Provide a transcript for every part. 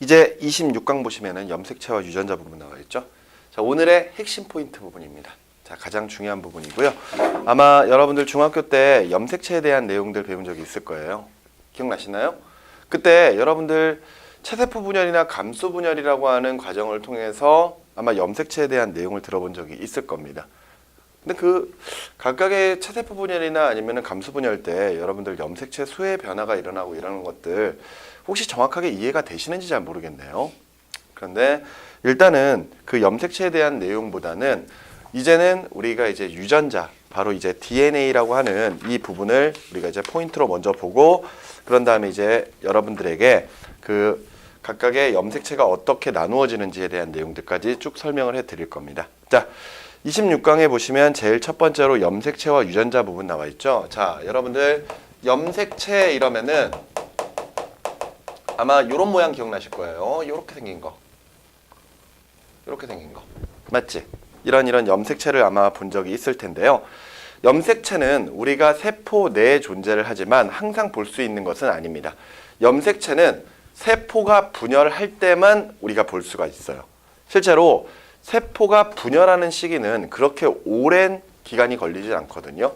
이제 26강 보시면은 염색체와 유전자 부분 나와 있죠. 자, 오늘의 핵심 포인트 부분입니다. 자, 가장 중요한 부분이고요. 아마 여러분들 중학교 때 염색체에 대한 내용들 배운 적이 있을 거예요. 기억나시나요? 그때 여러분들 체세포 분열이나 감소 분열이라고 하는 과정을 통해서 아마 염색체에 대한 내용을 들어본 적이 있을 겁니다. 근데 그 각각의 체세포 분열이나 아니면 감소 분열 때 여러분들 염색체 수의 변화가 일어나고 이러는 것들 혹시 정확하게 이해가 되시는지 잘 모르겠네요. 그런데 일단은 그 염색체에 대한 내용보다는 이제는 우리가 이제 유전자, 바로 이제 DNA라고 하는 이 부분을 우리가 이제 포인트로 먼저 보고, 그런 다음에 이제 여러분들에게 그 각각의 염색체가 어떻게 나누어지는지에 대한 내용들까지 쭉 설명을 해 드릴 겁니다. 자, 26강에 보시면 제일 첫 번째로 염색체와 유전자 부분 나와 있죠. 자, 여러분들 염색체 이러면은 아마 이런 모양 기억나실 거예요. 이렇게 생긴 거. 이렇게 생긴 거. 맞지? 이런 염색체를 아마 본 적이 있을 텐데요. 염색체는 우리가 세포 내에 존재를 하지만 항상 볼 수 있는 것은 아닙니다. 염색체는 세포가 분열할 때만 우리가 볼 수가 있어요. 실제로 세포가 분열하는 시기는 그렇게 오랜 기간이 걸리지 않거든요.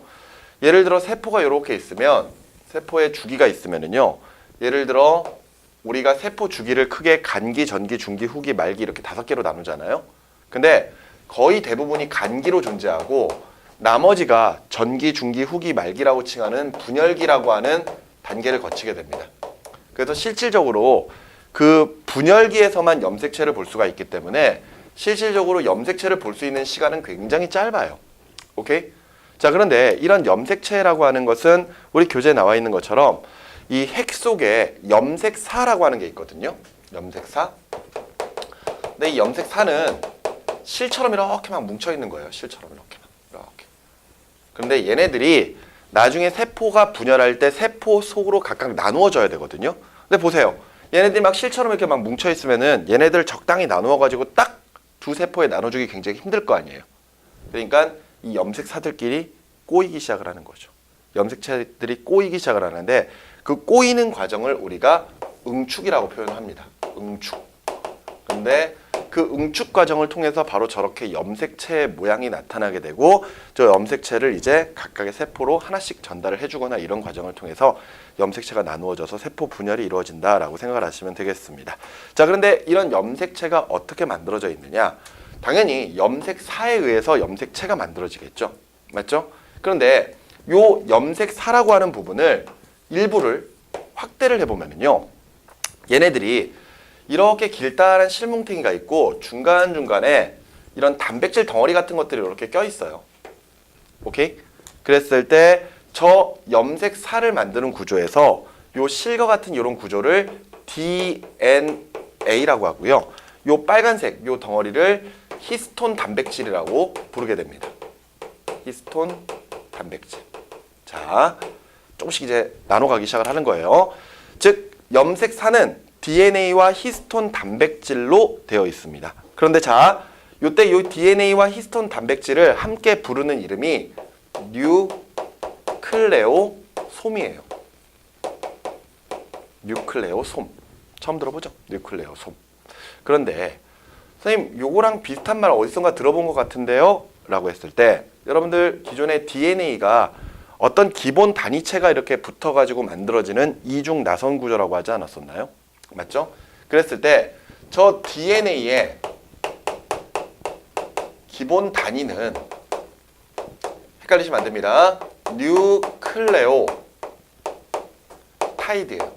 예를 들어 세포가 이렇게 있으면, 세포의 주기가 있으면은요, 예를 들어 우리가 세포 주기를 크게 간기, 전기, 중기, 후기, 말기 이렇게 5개로 나누잖아요. 근데 거의 대부분이 간기로 존재하고 나머지가 전기, 중기, 후기, 말기라고 칭하는 분열기라고 하는 단계를 거치게 됩니다. 그래서 실질적으로 그 분열기에서만 염색체를 볼 수가 있기 때문에 실질적으로 염색체를 볼 수 있는 시간은 굉장히 짧아요. 오케이? 자, 그런데 이런 염색체라고 하는 것은 우리 교재에 나와 있는 것처럼 이 핵 속에 염색사라고 하는 게 있거든요. 염색사. 근데 이 염색사는 실처럼 이렇게 막 뭉쳐 있는 거예요. 실처럼 이렇게. 그런데 얘네들이 나중에 세포가 분열할 때 세포 속으로 각각 나누어져야 되거든요. 근데 보세요. 얘네들이 막 실처럼 이렇게 막 뭉쳐 있으면은 얘네들 적당히 나누어 가지고 딱 두 세포에 나눠주기 굉장히 힘들 거 아니에요. 그러니까 이 염색사들끼리 꼬이기 시작을 하는 거죠. 염색체들이 꼬이기 시작을 하는데 그 꼬이는 과정을 우리가 응축이라고 표현합니다. 응축. 근데 그 응축 과정을 통해서 바로 저렇게 염색체의 모양이 나타나게 되고, 저 염색체를 이제 각각의 세포로 하나씩 전달을 해주거나 이런 과정을 통해서 염색체가 나누어져서 세포 분열이 이루어진다라고 생각을 하시면 되겠습니다. 자, 그런데 이런 염색체가 어떻게 만들어져 있느냐? 당연히 염색사에 의해서 염색체가 만들어지겠죠. 맞죠? 그런데 요 염색사라고 하는 부분을 일부를 확대를 해보면요, 얘네들이 이렇게 길다란 실뭉탱이가 있고 중간중간에 이런 단백질 덩어리 같은 것들이 이렇게 껴 있어요. 오케이? 그랬을 때 저 염색사를 만드는 구조에서 요 실과 같은 이런 구조를 DNA라고 하고요. 요 빨간색 요 덩어리를 히스톤 단백질이라고 부르게 됩니다. 히스톤 단백질. 자, 조금씩 이제 나눠가기 시작을 하는 거예요. 즉, 염색사는 DNA와 히스톤 단백질로 되어 있습니다. 그런데 자, 요때 이 DNA와 히스톤 단백질을 함께 부르는 이름이 뉴클레오솜이에요. 뉴클레오솜. 처음 들어보죠? 뉴클레오솜. 그런데 선생님, 요거랑 비슷한 말 어디선가 들어본 것 같은데요? 라고 했을 때 여러분들 기존에 DNA가 어떤 기본 단위체가 이렇게 붙어가지고 만들어지는 이중 나선 구조라고 하지 않았었나요? 맞죠? 그랬을 때 저 DNA의 기본 단위는 헷갈리시면 안 됩니다. 뉴클레오 타이드예요.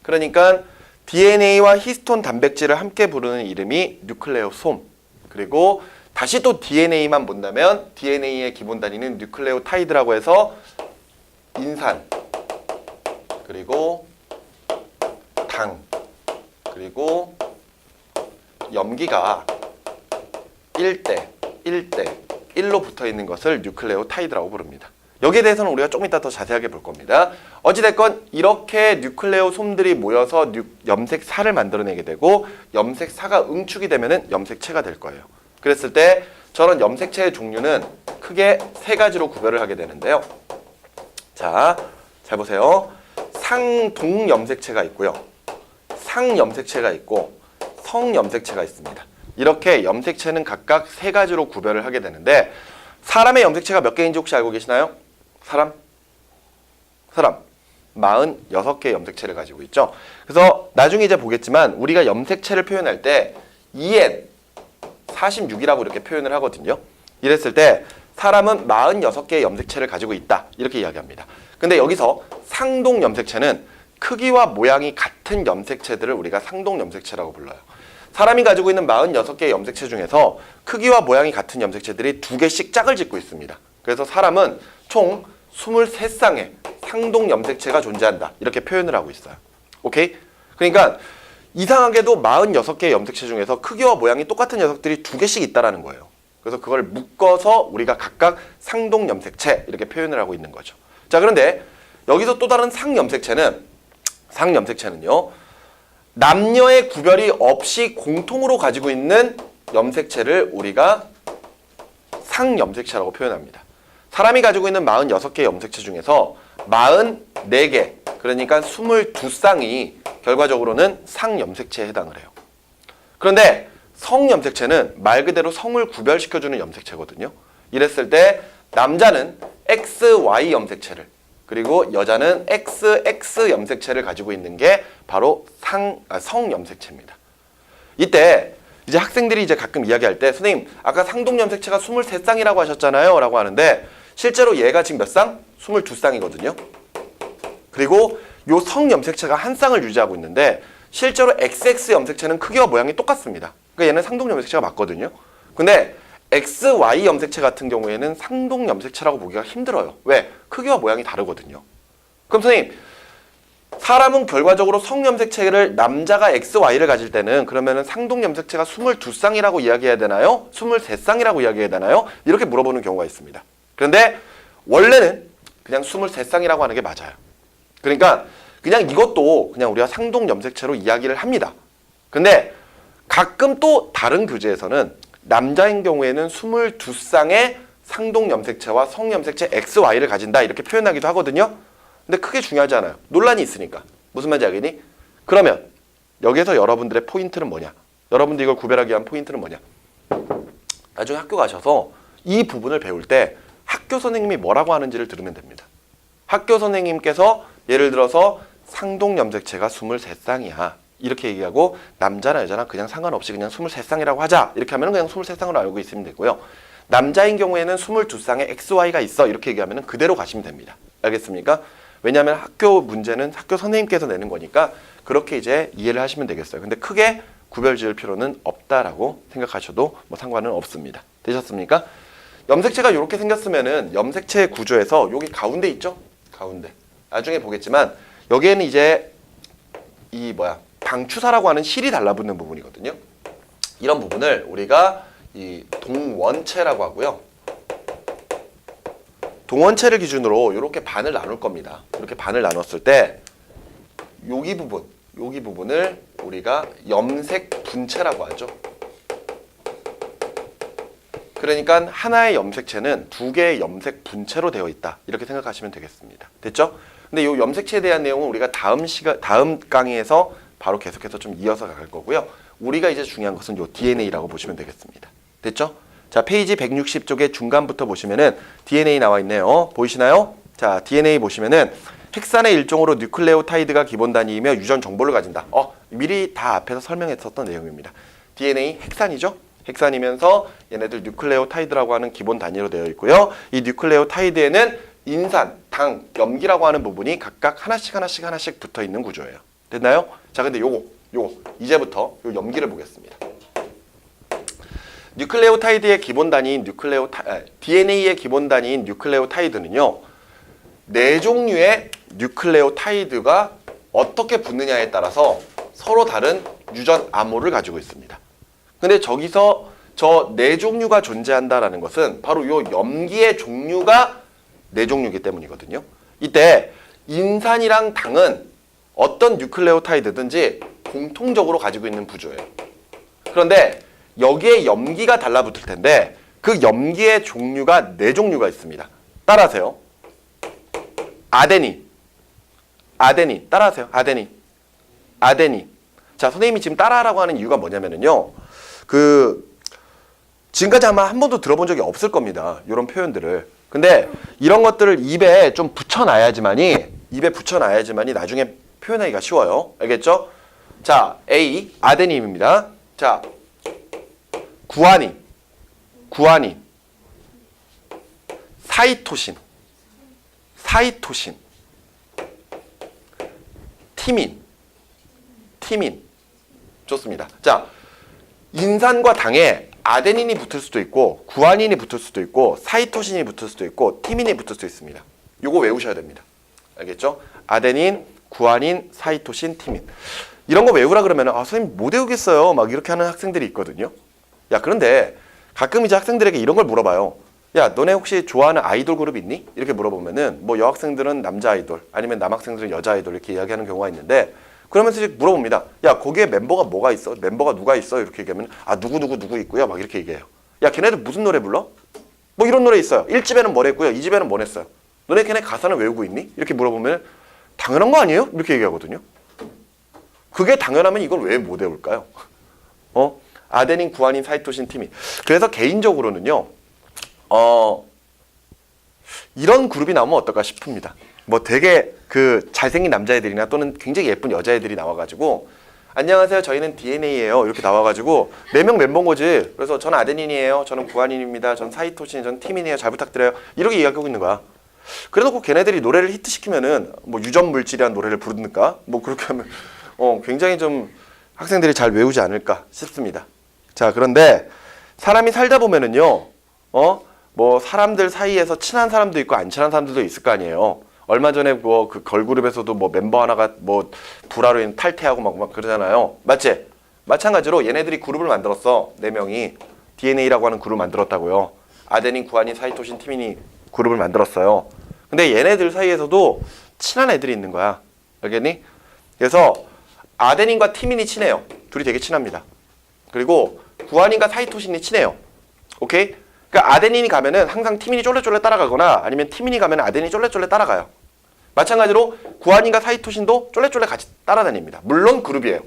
그러니까 DNA와 히스톤 단백질을 함께 부르는 이름이 뉴클레오솜. 그리고 다시 또 DNA만 본다면 DNA의 기본 단위는 뉴클레오타이드라고 해서 인산, 그리고 당, 그리고 염기가 1대 1로 붙어 있는 것을 뉴클레오타이드라고 부릅니다. 여기에 대해서는 우리가 조금 이따 더 자세하게 볼 겁니다. 어찌됐건 이렇게 뉴클레오솜들이 모여서 염색사를 만들어내게 되고, 염색사가 응축이 되면은 염색체가 될 거예요. 그랬을 때 저런 염색체의 종류는 크게 3가지로 구별을 하게 되는데요. 자, 잘 보세요. 상동 염색체가 있고요. 상염색체가 있고 성염색체가 있습니다. 이렇게 염색체는 각각 세 가지로 구별을 하게 되는데 사람의 염색체가 몇 개인지 혹시 알고 계시나요? 사람 46개의 염색체를 가지고 있죠. 그래서 나중에 이제 보겠지만 우리가 염색체를 표현할 때 EN 46이라고 이렇게 표현을 하거든요. 이랬을 때 사람은 46개의 염색체를 가지고 있다 이렇게 이야기합니다. 근데 여기서 상동 염색체는 크기와 모양이 같은 염색체들을 우리가 상동 염색체라고 불러요. 사람이 가지고 있는 46개의 염색체 중에서 크기와 모양이 같은 염색체들이 2개씩 짝을 짓고 있습니다. 그래서 사람은 총 23쌍의 상동 염색체가 존재한다 이렇게 표현을 하고 있어요. 오케이? 그러니까 이상하게도 46개의 염색체 중에서 크기와 모양이 똑같은 녀석들이 2개씩 있다라는 거예요. 그래서 그걸 묶어서 우리가 각각 상동 염색체 이렇게 표현을 하고 있는 거죠. 자, 그런데 여기서 또 다른 상염색체는요. 남녀의 구별이 없이 공통으로 가지고 있는 염색체를 우리가 상염색체라고 표현합니다. 사람이 가지고 있는 46개의 염색체 중에서 44개, 그러니까 22쌍이 결과적으로는 상염색체에 해당을 해요. 그런데 성염색체는 말 그대로 성을 구별시켜주는 염색체거든요. 이랬을 때 남자는 XY 염색체를 그리고 여자는 XX 염색체를 가지고 있는 게 바로 성염색체입니다. 이때 이제 학생들이 이제 가끔 이야기할 때 선생님 아까 상동 염색체가 23쌍이라고 하셨잖아요 라고 하는데 실제로 얘가 지금 몇 쌍? 22쌍이거든요. 그리고 요 성염색체가 한 쌍을 유지하고 있는데 실제로 XX 염색체는 크기와 모양이 똑같습니다. 그러니까 얘는 상동 염색체가 맞거든요. 근데 XY 염색체 같은 경우에는 상동 염색체라고 보기가 힘들어요. 왜? 크기와 모양이 다르거든요. 그럼 선생님 사람은 결과적으로 성염색체를 남자가 XY를 가질 때는 그러면은 상동 염색체가 22쌍이라고 이야기해야 되나요? 23쌍이라고 이야기해야 되나요? 이렇게 물어보는 경우가 있습니다. 그런데 원래는 그냥 23쌍이라고 하는 게 맞아요. 그러니까 그냥 이것도 그냥 우리가 상동 염색체로 이야기를 합니다. 근데 가끔 또 다른 교재에서는 남자인 경우에는 22쌍의 상동 염색체와 성 염색체 XY를 가진다 이렇게 표현하기도 하거든요. 근데 크게 중요하지 않아요. 논란이 있으니까. 무슨 말인지 알겠니? 그러면 여기에서 여러분들의 포인트는 뭐냐? 여러분들 이걸 구별하기 위한 포인트는 뭐냐? 나중에 학교 가셔서 이 부분을 배울 때 학교 선생님이 뭐라고 하는지를 들으면 됩니다. 학교 선생님께서 예를 들어서 상동 염색체가 23쌍이야. 이렇게 얘기하고 남자나 여자나 그냥 상관없이 그냥 23쌍이라고 하자. 이렇게 하면 그냥 23쌍으로 알고 있으면 되고요. 남자인 경우에는 22쌍의 XY가 있어. 이렇게 얘기하면 그대로 가시면 됩니다. 알겠습니까? 왜냐하면 학교 문제는 학교 선생님께서 내는 거니까 그렇게 이제 이해를 하시면 되겠어요. 근데 크게 구별 지을 필요는 없다라고 생각하셔도 뭐 상관은 없습니다. 되셨습니까? 염색체가 이렇게 생겼으면은 염색체 구조에서 여기 가운데 있죠? 가운데. 나중에 보겠지만 여기에는 이제 이 방추사라고 하는 실이 달라붙는 부분이거든요. 이런 부분을 우리가 이 동원체라고 하고요. 동원체를 기준으로 이렇게 반을 나눌 겁니다. 이렇게 반을 나눴을 때 여기 부분을 우리가 염색 분체라고 하죠. 그러니까 하나의 염색체는 2개의 염색 분체로 되어 있다. 이렇게 생각하시면 되겠습니다. 됐죠? 근데 이 염색체에 대한 내용은 우리가 다음 강의에서 바로 계속해서 좀 이어서 갈 거고요. 우리가 이제 중요한 것은 이 DNA라고 보시면 되겠습니다. 됐죠? 자, 페이지 160쪽의 중간부터 보시면은 DNA 나와 있네요. 보이시나요? 자, DNA 보시면은 핵산의 일종으로 뉴클레오타이드가 기본 단위이며 유전 정보를 가진다. 미리 다 앞에서 설명했었던 내용입니다. DNA 핵산이죠? 핵산이면서 얘네들 뉴클레오타이드라고 하는 기본 단위로 되어 있고요. 이 뉴클레오타이드에는 인산, 당, 염기라고 하는 부분이 각각 하나씩 붙어 있는 구조예요. 됐나요? 자, 근데 요거 이제부터 요 염기를 보겠습니다. 뉴클레오타이드의 기본 단위인 DNA의 기본 단위인 뉴클레오타이드는요. 4종류의 뉴클레오타이드가 어떻게 붙느냐에 따라서 서로 다른 유전 암호를 가지고 있습니다. 근데 저기서 저 4종류가 존재한다라는 것은 바로 요 염기의 종류가 4종류이기 때문이거든요. 이때 인산이랑 당은 어떤 뉴클레오타이드든지 공통적으로 가지고 있는 구조예요. 그런데 여기에 염기가 달라붙을 텐데 그 염기의 종류가 4종류가 있습니다. 따라하세요. 아데닌 따라하세요. 아데닌, 자, 선생님이 지금 따라하라고 하는 이유가 뭐냐면은요. 지금까지 아마 한 번도 들어본 적이 없을 겁니다. 이런 표현들을. 근데 이런 것들을 입에 좀 붙여놔야지만이 나중에 표현하기가 쉬워요. 알겠죠? 자, A, 아데닌입니다. 자, 구아닌, 사이토신, 티민. 좋습니다. 자, 인산과 당에 아데닌이 붙을 수도 있고, 구아닌이 붙을 수도 있고, 사이토신이 붙을 수도 있고, 티민이 붙을 수도 있습니다. 요거 외우셔야 됩니다. 알겠죠? 아데닌, 구아닌, 사이토신, 티민. 이런 거 외우라 그러면 선생님 못 외우겠어요. 막 이렇게 하는 학생들이 있거든요. 야, 그런데 가끔 이제 학생들에게 이런 걸 물어봐요. 야, 너네 혹시 좋아하는 아이돌 그룹 있니? 이렇게 물어보면은 뭐 여학생들은 남자 아이돌, 아니면 남학생들은 여자 아이돌 이렇게 이야기하는 경우가 있는데, 그러면서 이제 물어봅니다. 야, 거기에 멤버가 뭐가 있어? 멤버가 누가 있어? 이렇게 얘기하면 누구 있고요. 막 이렇게 얘기해요. 야, 걔네들 무슨 노래 불러? 뭐 이런 노래 있어요. 1집에는 뭘 했고요. 2집에는 뭘 했어요. 너네 걔네 가사는 외우고 있니? 이렇게 물어보면 당연한 거 아니에요? 이렇게 얘기하거든요. 그게 당연하면 이걸 왜 못 외울까요? 아데닌, 구아닌, 사이토신, 티민. 그래서 개인적으로는요. 이런 그룹이 나오면 어떨까 싶습니다. 뭐 되게 잘생긴 남자애들이나 또는 굉장히 예쁜 여자애들이 나와가지고 안녕하세요, 저희는 DNA예요 이렇게 나와가지고 4명 멤버인 거지. 그래서 저는 아데닌이에요, 저는 구아닌입니다, 저는 사이토신, 저는 티민이에요, 잘 부탁드려요 이렇게 이야기하고 있는 거야. 그래놓고 걔네들이 노래를 히트시키면은 뭐 유전 물질이란 노래를 부르니까 뭐 그렇게 하면 굉장히 좀 학생들이 잘 외우지 않을까 싶습니다. 자, 그런데 사람이 살다 보면은요, 뭐 사람들 사이에서 친한 사람도 있고 안 친한 사람들도 있을 거 아니에요. 얼마 전에 뭐 걸그룹에서도 뭐 멤버 하나가 뭐 불화로 인해 탈퇴하고 막 그러잖아요. 맞지? 마찬가지로 얘네들이 그룹을 만들었어. 4명이 DNA라고 하는 그룹을 만들었다고요. 아데닌, 구아닌, 사이토신, 티민이 그룹을 만들었어요. 근데 얘네들 사이에서도 친한 애들이 있는 거야. 알겠니? 그래서 아데닌과 티민이 친해요. 둘이 되게 친합니다. 그리고 구아닌과 사이토신이 친해요. 오케이? 그러니까 아데닌이 가면은 항상 티민이 쫄래쫄래 따라가거나 아니면 티민이 가면 아데닌이 쫄래쫄래 따라가요. 마찬가지로 구아닌과 사이토신도 쫄래쫄래 같이 따라다닙니다. 물론 그룹이에요.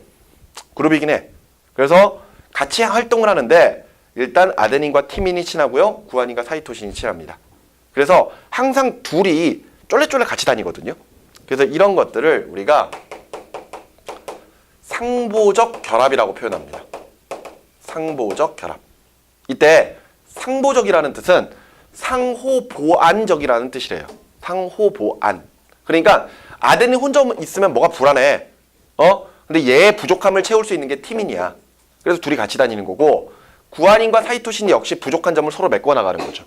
그룹이긴 해. 그래서 같이 활동을 하는데 일단 아데닌과 티민이 친하고요. 구아닌과 사이토신이 친합니다. 그래서 항상 둘이 쫄래쫄래 같이 다니거든요. 그래서 이런 것들을 우리가 상보적 결합이라고 표현합니다. 상보적 결합. 이때 상보적이라는 뜻은 상호보완적이라는 뜻이래요. 상호보완. 그러니까 아데닌 혼자 있으면 뭐가 불안해. 근데 얘의 부족함을 채울 수 있는 게 티민이야. 그래서 둘이 같이 다니는 거고, 구아닌과 사이토신이 역시 부족한 점을 서로 메꿔 나가는 거죠.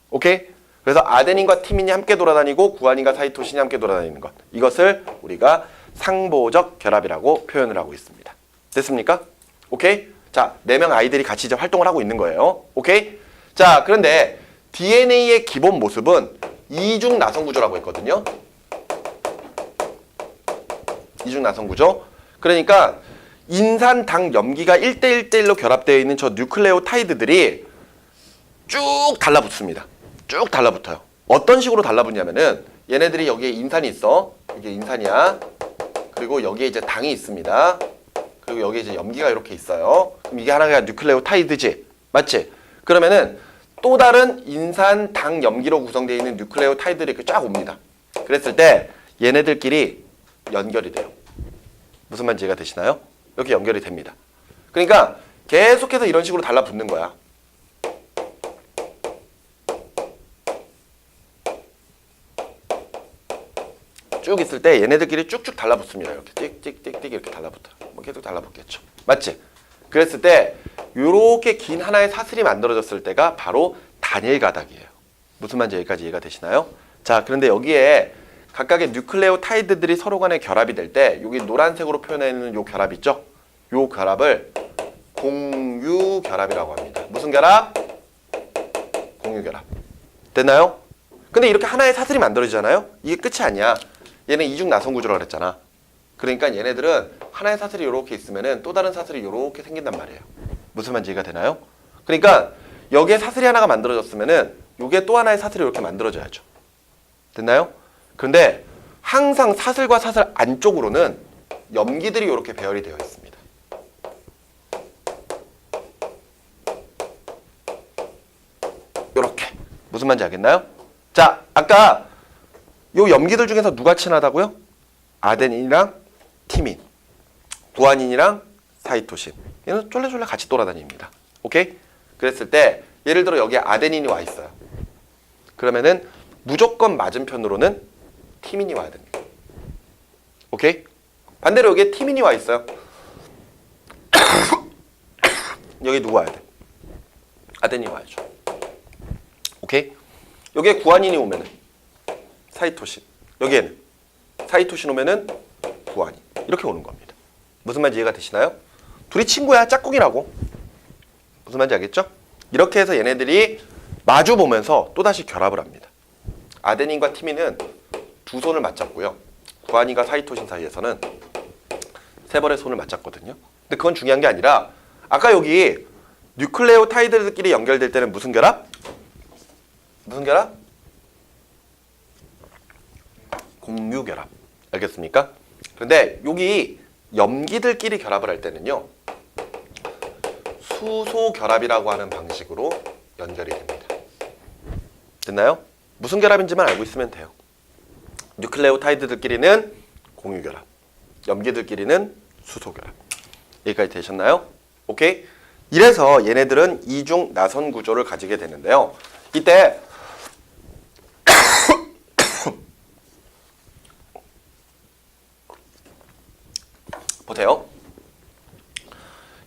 오케이? 그래서 아데닌과 티민이 함께 돌아다니고 구아닌과 사이토신이 함께 돌아다니는 것. 이것을 우리가 상보적 결합이라고 표현을 하고 있습니다. 됐습니까? 오케이? 자, 4명 아이들이 같이 이제 활동을 하고 있는 거예요. 오케이? 자, 그런데 DNA의 기본 모습은 이중 나선 구조라고 했거든요. 이중 나선 구조. 그러니까 인산, 당, 염기가 1대1대1로 결합되어 있는 저 뉴클레오타이드들이 쭉 달라붙습니다. 쭉 달라붙어요. 어떤 식으로 달라붙냐면은 얘네들이 여기에 인산이 있어. 이게 인산이야. 그리고 여기에 이제 당이 있습니다. 그리고 여기에 이제 염기가 이렇게 있어요. 그럼 이게 하나가 뉴클레오타이드지. 맞지? 그러면은 또 다른 인산, 당, 염기로 구성되어 있는 뉴클레오타이드들이 이렇게 쫙 옵니다. 그랬을 때 얘네들끼리 연결이 돼요. 무슨 말인지 이해가 되시나요? 이렇게 연결이 됩니다. 그러니까 계속해서 이런 식으로 달라붙는 거야. 쭉 있을 때 얘네들끼리 쭉쭉 달라붙습니다. 이렇게 띡띡띡띡 이렇게 달라붙어요. 뭐 계속 달라붙겠죠. 맞지? 그랬을 때 이렇게 긴 하나의 사슬이 만들어졌을 때가 바로 단일 가닥이에요. 무슨 말인지 여기까지 이해가 되시나요? 자, 그런데 여기에 각각의 뉴클레오타이드들이 서로 간에 결합이 될 때 여기 노란색으로 표현해 있는 요 결합 있죠? 요 결합을 공유결합이라고 합니다. 무슨 결합? 공유결합. 됐나요? 근데 이렇게 하나의 사슬이 만들어지잖아요? 이게 끝이 아니야. 얘는 이중 나선 구조라고 그랬잖아. 그러니까 얘네들은 하나의 사슬이 이렇게 있으면은 또 다른 사슬이 이렇게 생긴단 말이에요. 무슨 말인지 이해가 되나요? 그러니까 여기에 사슬이 하나가 만들어졌으면은 요게 또 하나의 사슬이 이렇게 만들어져야죠. 됐나요? 그런데 항상 사슬과 사슬 안쪽으로는 염기들이 이렇게 배열이 되어 있습니다. 이렇게. 무슨 말인지 알겠나요? 자, 아까 요 염기들 중에서 누가 친하다고요? 아데닌이랑 티민, 구아닌이랑 사이토신. 얘는 쫄래쫄래 같이 돌아다닙니다. 오케이? 그랬을 때 예를 들어 여기에 아데닌이 와 있어요. 그러면은 무조건 맞은편으로는 티민이 와야 됩니다. 오케이? 반대로 여기에 티민이 와 있어요. 여기 누구 와야 돼? 아데닌이 와야죠. 오케이? 여기에 구아닌이 오면은 사이토신. 여기에는 사이토신 오면은 구아닌. 이렇게 오는 겁니다. 무슨 말인지 이해가 되시나요? 둘이 친구야. 짝꿍이라고. 무슨 말인지 알겠죠? 이렇게 해서 얘네들이 마주 보면서 또다시 결합을 합니다. 아데닌과 티민은 두 손을 맞잡고요. 구아닌과 사이토신 사이에서는 세 번의 손을 맞잡거든요. 근데 그건 중요한 게 아니라 아까 여기 뉴클레오타이드들끼리 연결될 때는 무슨 결합? 무슨 결합? 공유결합. 알겠습니까? 그런데 여기 염기들끼리 결합을 할 때는요. 수소결합이라고 하는 방식으로 연결이 됩니다. 됐나요? 무슨 결합인지만 알고 있으면 돼요. 뉴클레오타이드들끼리는 공유결합, 염기들끼리는 수소결합. 여기까지 되셨나요? 오케이? 이래서 얘네들은 이중 나선 구조를 가지게 되는데요. 이때 보세요.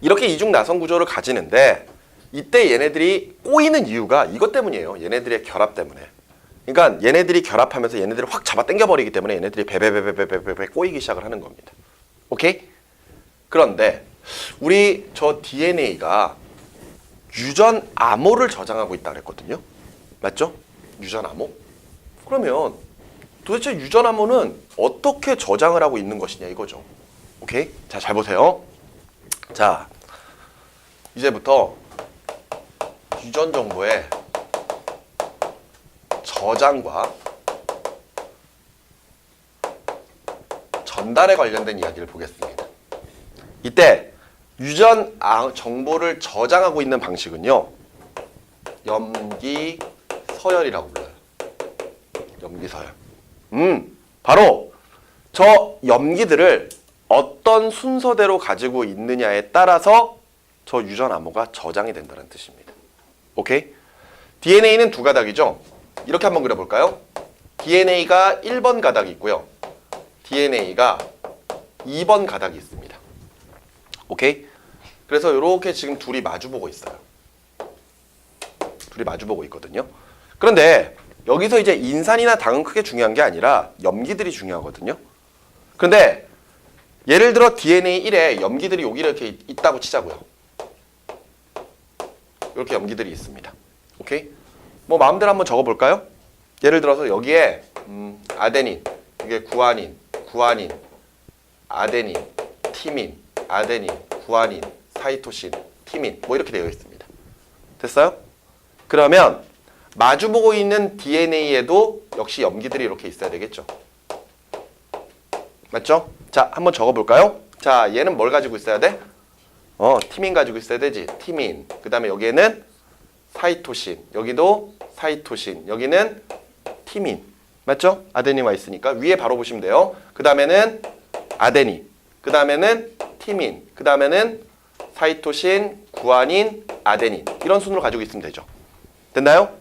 이렇게 이중 나선 구조를 가지는데 이때 얘네들이 꼬이는 이유가 이것 때문이에요. 얘네들의 결합 때문에. 그러니까 얘네들이 결합하면서 얘네들을 확 잡아 당겨버리기 때문에 얘네들이 베베베베베베 꼬이기 시작을 하는 겁니다. 오케이? 그런데 우리 저 DNA가 유전 암호를 저장하고 있다 그랬거든요. 맞죠? 유전 암호? 그러면 도대체 유전 암호는 어떻게 저장을 하고 있는 것이냐 이거죠. 오케이? 자, 잘 보세요. 자, 이제부터 유전 정보의 저장과 전달에 관련된 이야기를 보겠습니다. 이때 유전 정보를 저장하고 있는 방식은요. 염기서열이라고 불러요. 염기서열. 바로 저 염기들을 어떤 순서대로 가지고 있느냐에 따라서 저 유전 암호가 저장이 된다는 뜻입니다. 오케이? DNA는 두 가닥이죠? 이렇게 한번 그려볼까요? DNA가 1번 가닥이 있고요. DNA가 2번 가닥이 있습니다. 오케이? 그래서 이렇게 지금 둘이 마주보고 있어요. 둘이 마주보고 있거든요. 그런데 여기서 이제 인산이나 당은 크게 중요한 게 아니라 염기들이 중요하거든요. 그런데 예를 들어 DNA 1에 염기들이 여기 이렇게 있다고 치자고요. 이렇게 염기들이 있습니다. 오케이? 뭐 마음대로 한번 적어볼까요? 예를 들어서 여기에 아데닌, 이게 구아닌, 아데닌, 티민, 아데닌, 구아닌, 사이토신, 티민 뭐 이렇게 되어 있습니다. 됐어요? 그러면 마주보고 있는 DNA에도 역시 염기들이 이렇게 있어야 되겠죠. 맞죠? 자, 한번 적어볼까요? 자, 얘는 뭘 가지고 있어야 돼? 티민 가지고 있어야 되지. 티민. 그 다음에 여기에는 사이토신. 여기도 사이토신. 여기는 티민. 맞죠? 아데닌 와 있으니까 위에 바로 보시면 돼요. 그 다음에는 아데닌. 그 다음에는 티민. 그 다음에는 사이토신, 구아닌, 아데닌. 이런 순으로 가지고 있으면 되죠. 됐나요?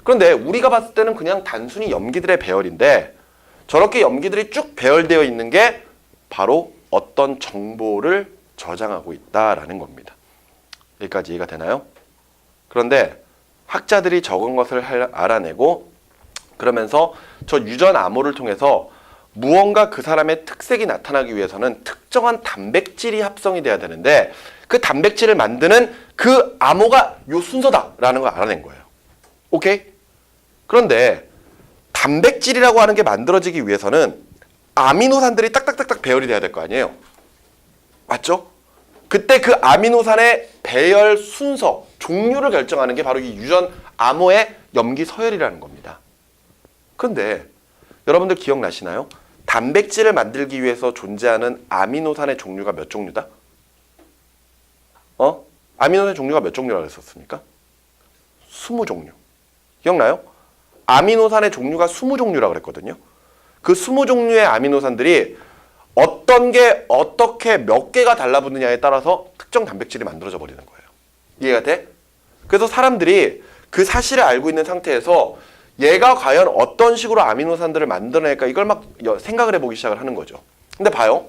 그런데 우리가 봤을 때는 그냥 단순히 염기들의 배열인데 저렇게 염기들이 쭉 배열되어 있는 게 바로 어떤 정보를 저장하고 있다라는 겁니다. 여기까지 이해가 되나요? 그런데 학자들이 적은 것을 알아내고 그러면서 저 유전 암호를 통해서 무언가 그 사람의 특색이 나타나기 위해서는 특정한 단백질이 합성이 돼야 되는데 그 단백질을 만드는 그 암호가 요 순서다라는 걸 알아낸 거예요. 오케이? 그런데 단백질이라고 하는 게 만들어지기 위해서는 아미노산들이 딱딱딱딱 배열이 돼야 될 거 아니에요? 맞죠? 그때 그 아미노산의 배열 순서, 종류를 결정하는 게 바로 이 유전 암호의 염기 서열이라는 겁니다. 그런데 여러분들 기억나시나요? 단백질을 만들기 위해서 존재하는 아미노산의 종류가 몇 종류다? 아미노산 종류가 몇 종류라고 했었습니까? 20종류. 기억나요? 아미노산의 종류가 20종류라고 그랬거든요. 그 20종류의 아미노산들이 어떤 게 어떻게 몇 개가 달라붙느냐에 따라서 특정 단백질이 만들어져 버리는 거예요. 이해가 돼? 그래서 사람들이 그 사실을 알고 있는 상태에서 얘가 과연 어떤 식으로 아미노산들을 만들어낼까 이걸 막 생각을 해보기 시작을 하는 거죠. 근데 봐요.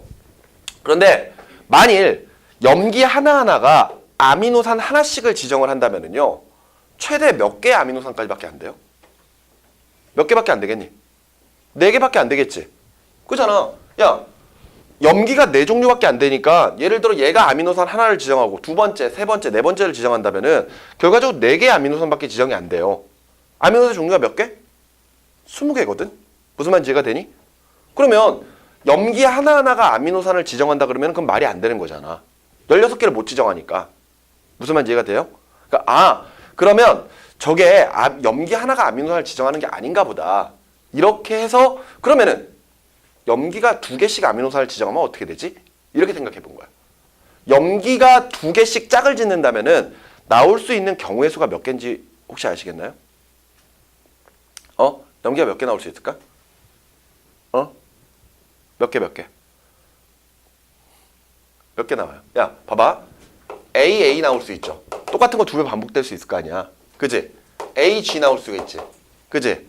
그런데 만일 염기 하나하나가 아미노산 하나씩을 지정을 한다면요. 최대 몇 개의 아미노산까지밖에 안 돼요? 몇 개밖에 안 되겠니? 4개밖에 안 되겠지? 그잖아. 야, 염기가 4종류밖에 안 되니까 예를 들어 얘가 아미노산 하나를 지정하고 두 번째, 세 번째, 네 번째를 지정한다면은 결과적으로 4개의 아미노산밖에 지정이 안 돼요. 아미노산 종류가 몇 개? 20개거든? 무슨 말인지 이해가 되니? 그러면 염기 하나하나가 아미노산을 지정한다 그러면 그건 말이 안 되는 거잖아. 16개를 못 지정하니까. 무슨 말인지 이해가 돼요? 그러니까 그러면 저게 염기 하나가 아미노산을 지정하는 게 아닌가 보다. 이렇게 해서 그러면은 염기가 2개씩 아미노산을 지정하면 어떻게 되지? 이렇게 생각해 본 거야. 염기가 2개씩 짝을 짓는다면은 나올 수 있는 경우의 수가 몇 개인지 혹시 아시겠나요? 염기가 몇 개 나올 수 있을까? 몇 개? 몇 개 나와요? 야, 봐봐. A 나올 수 있죠. 똑같은 거 2배 반복될 수 있을 거 아니야. 그지? AG 나올 수가 있지. 그지?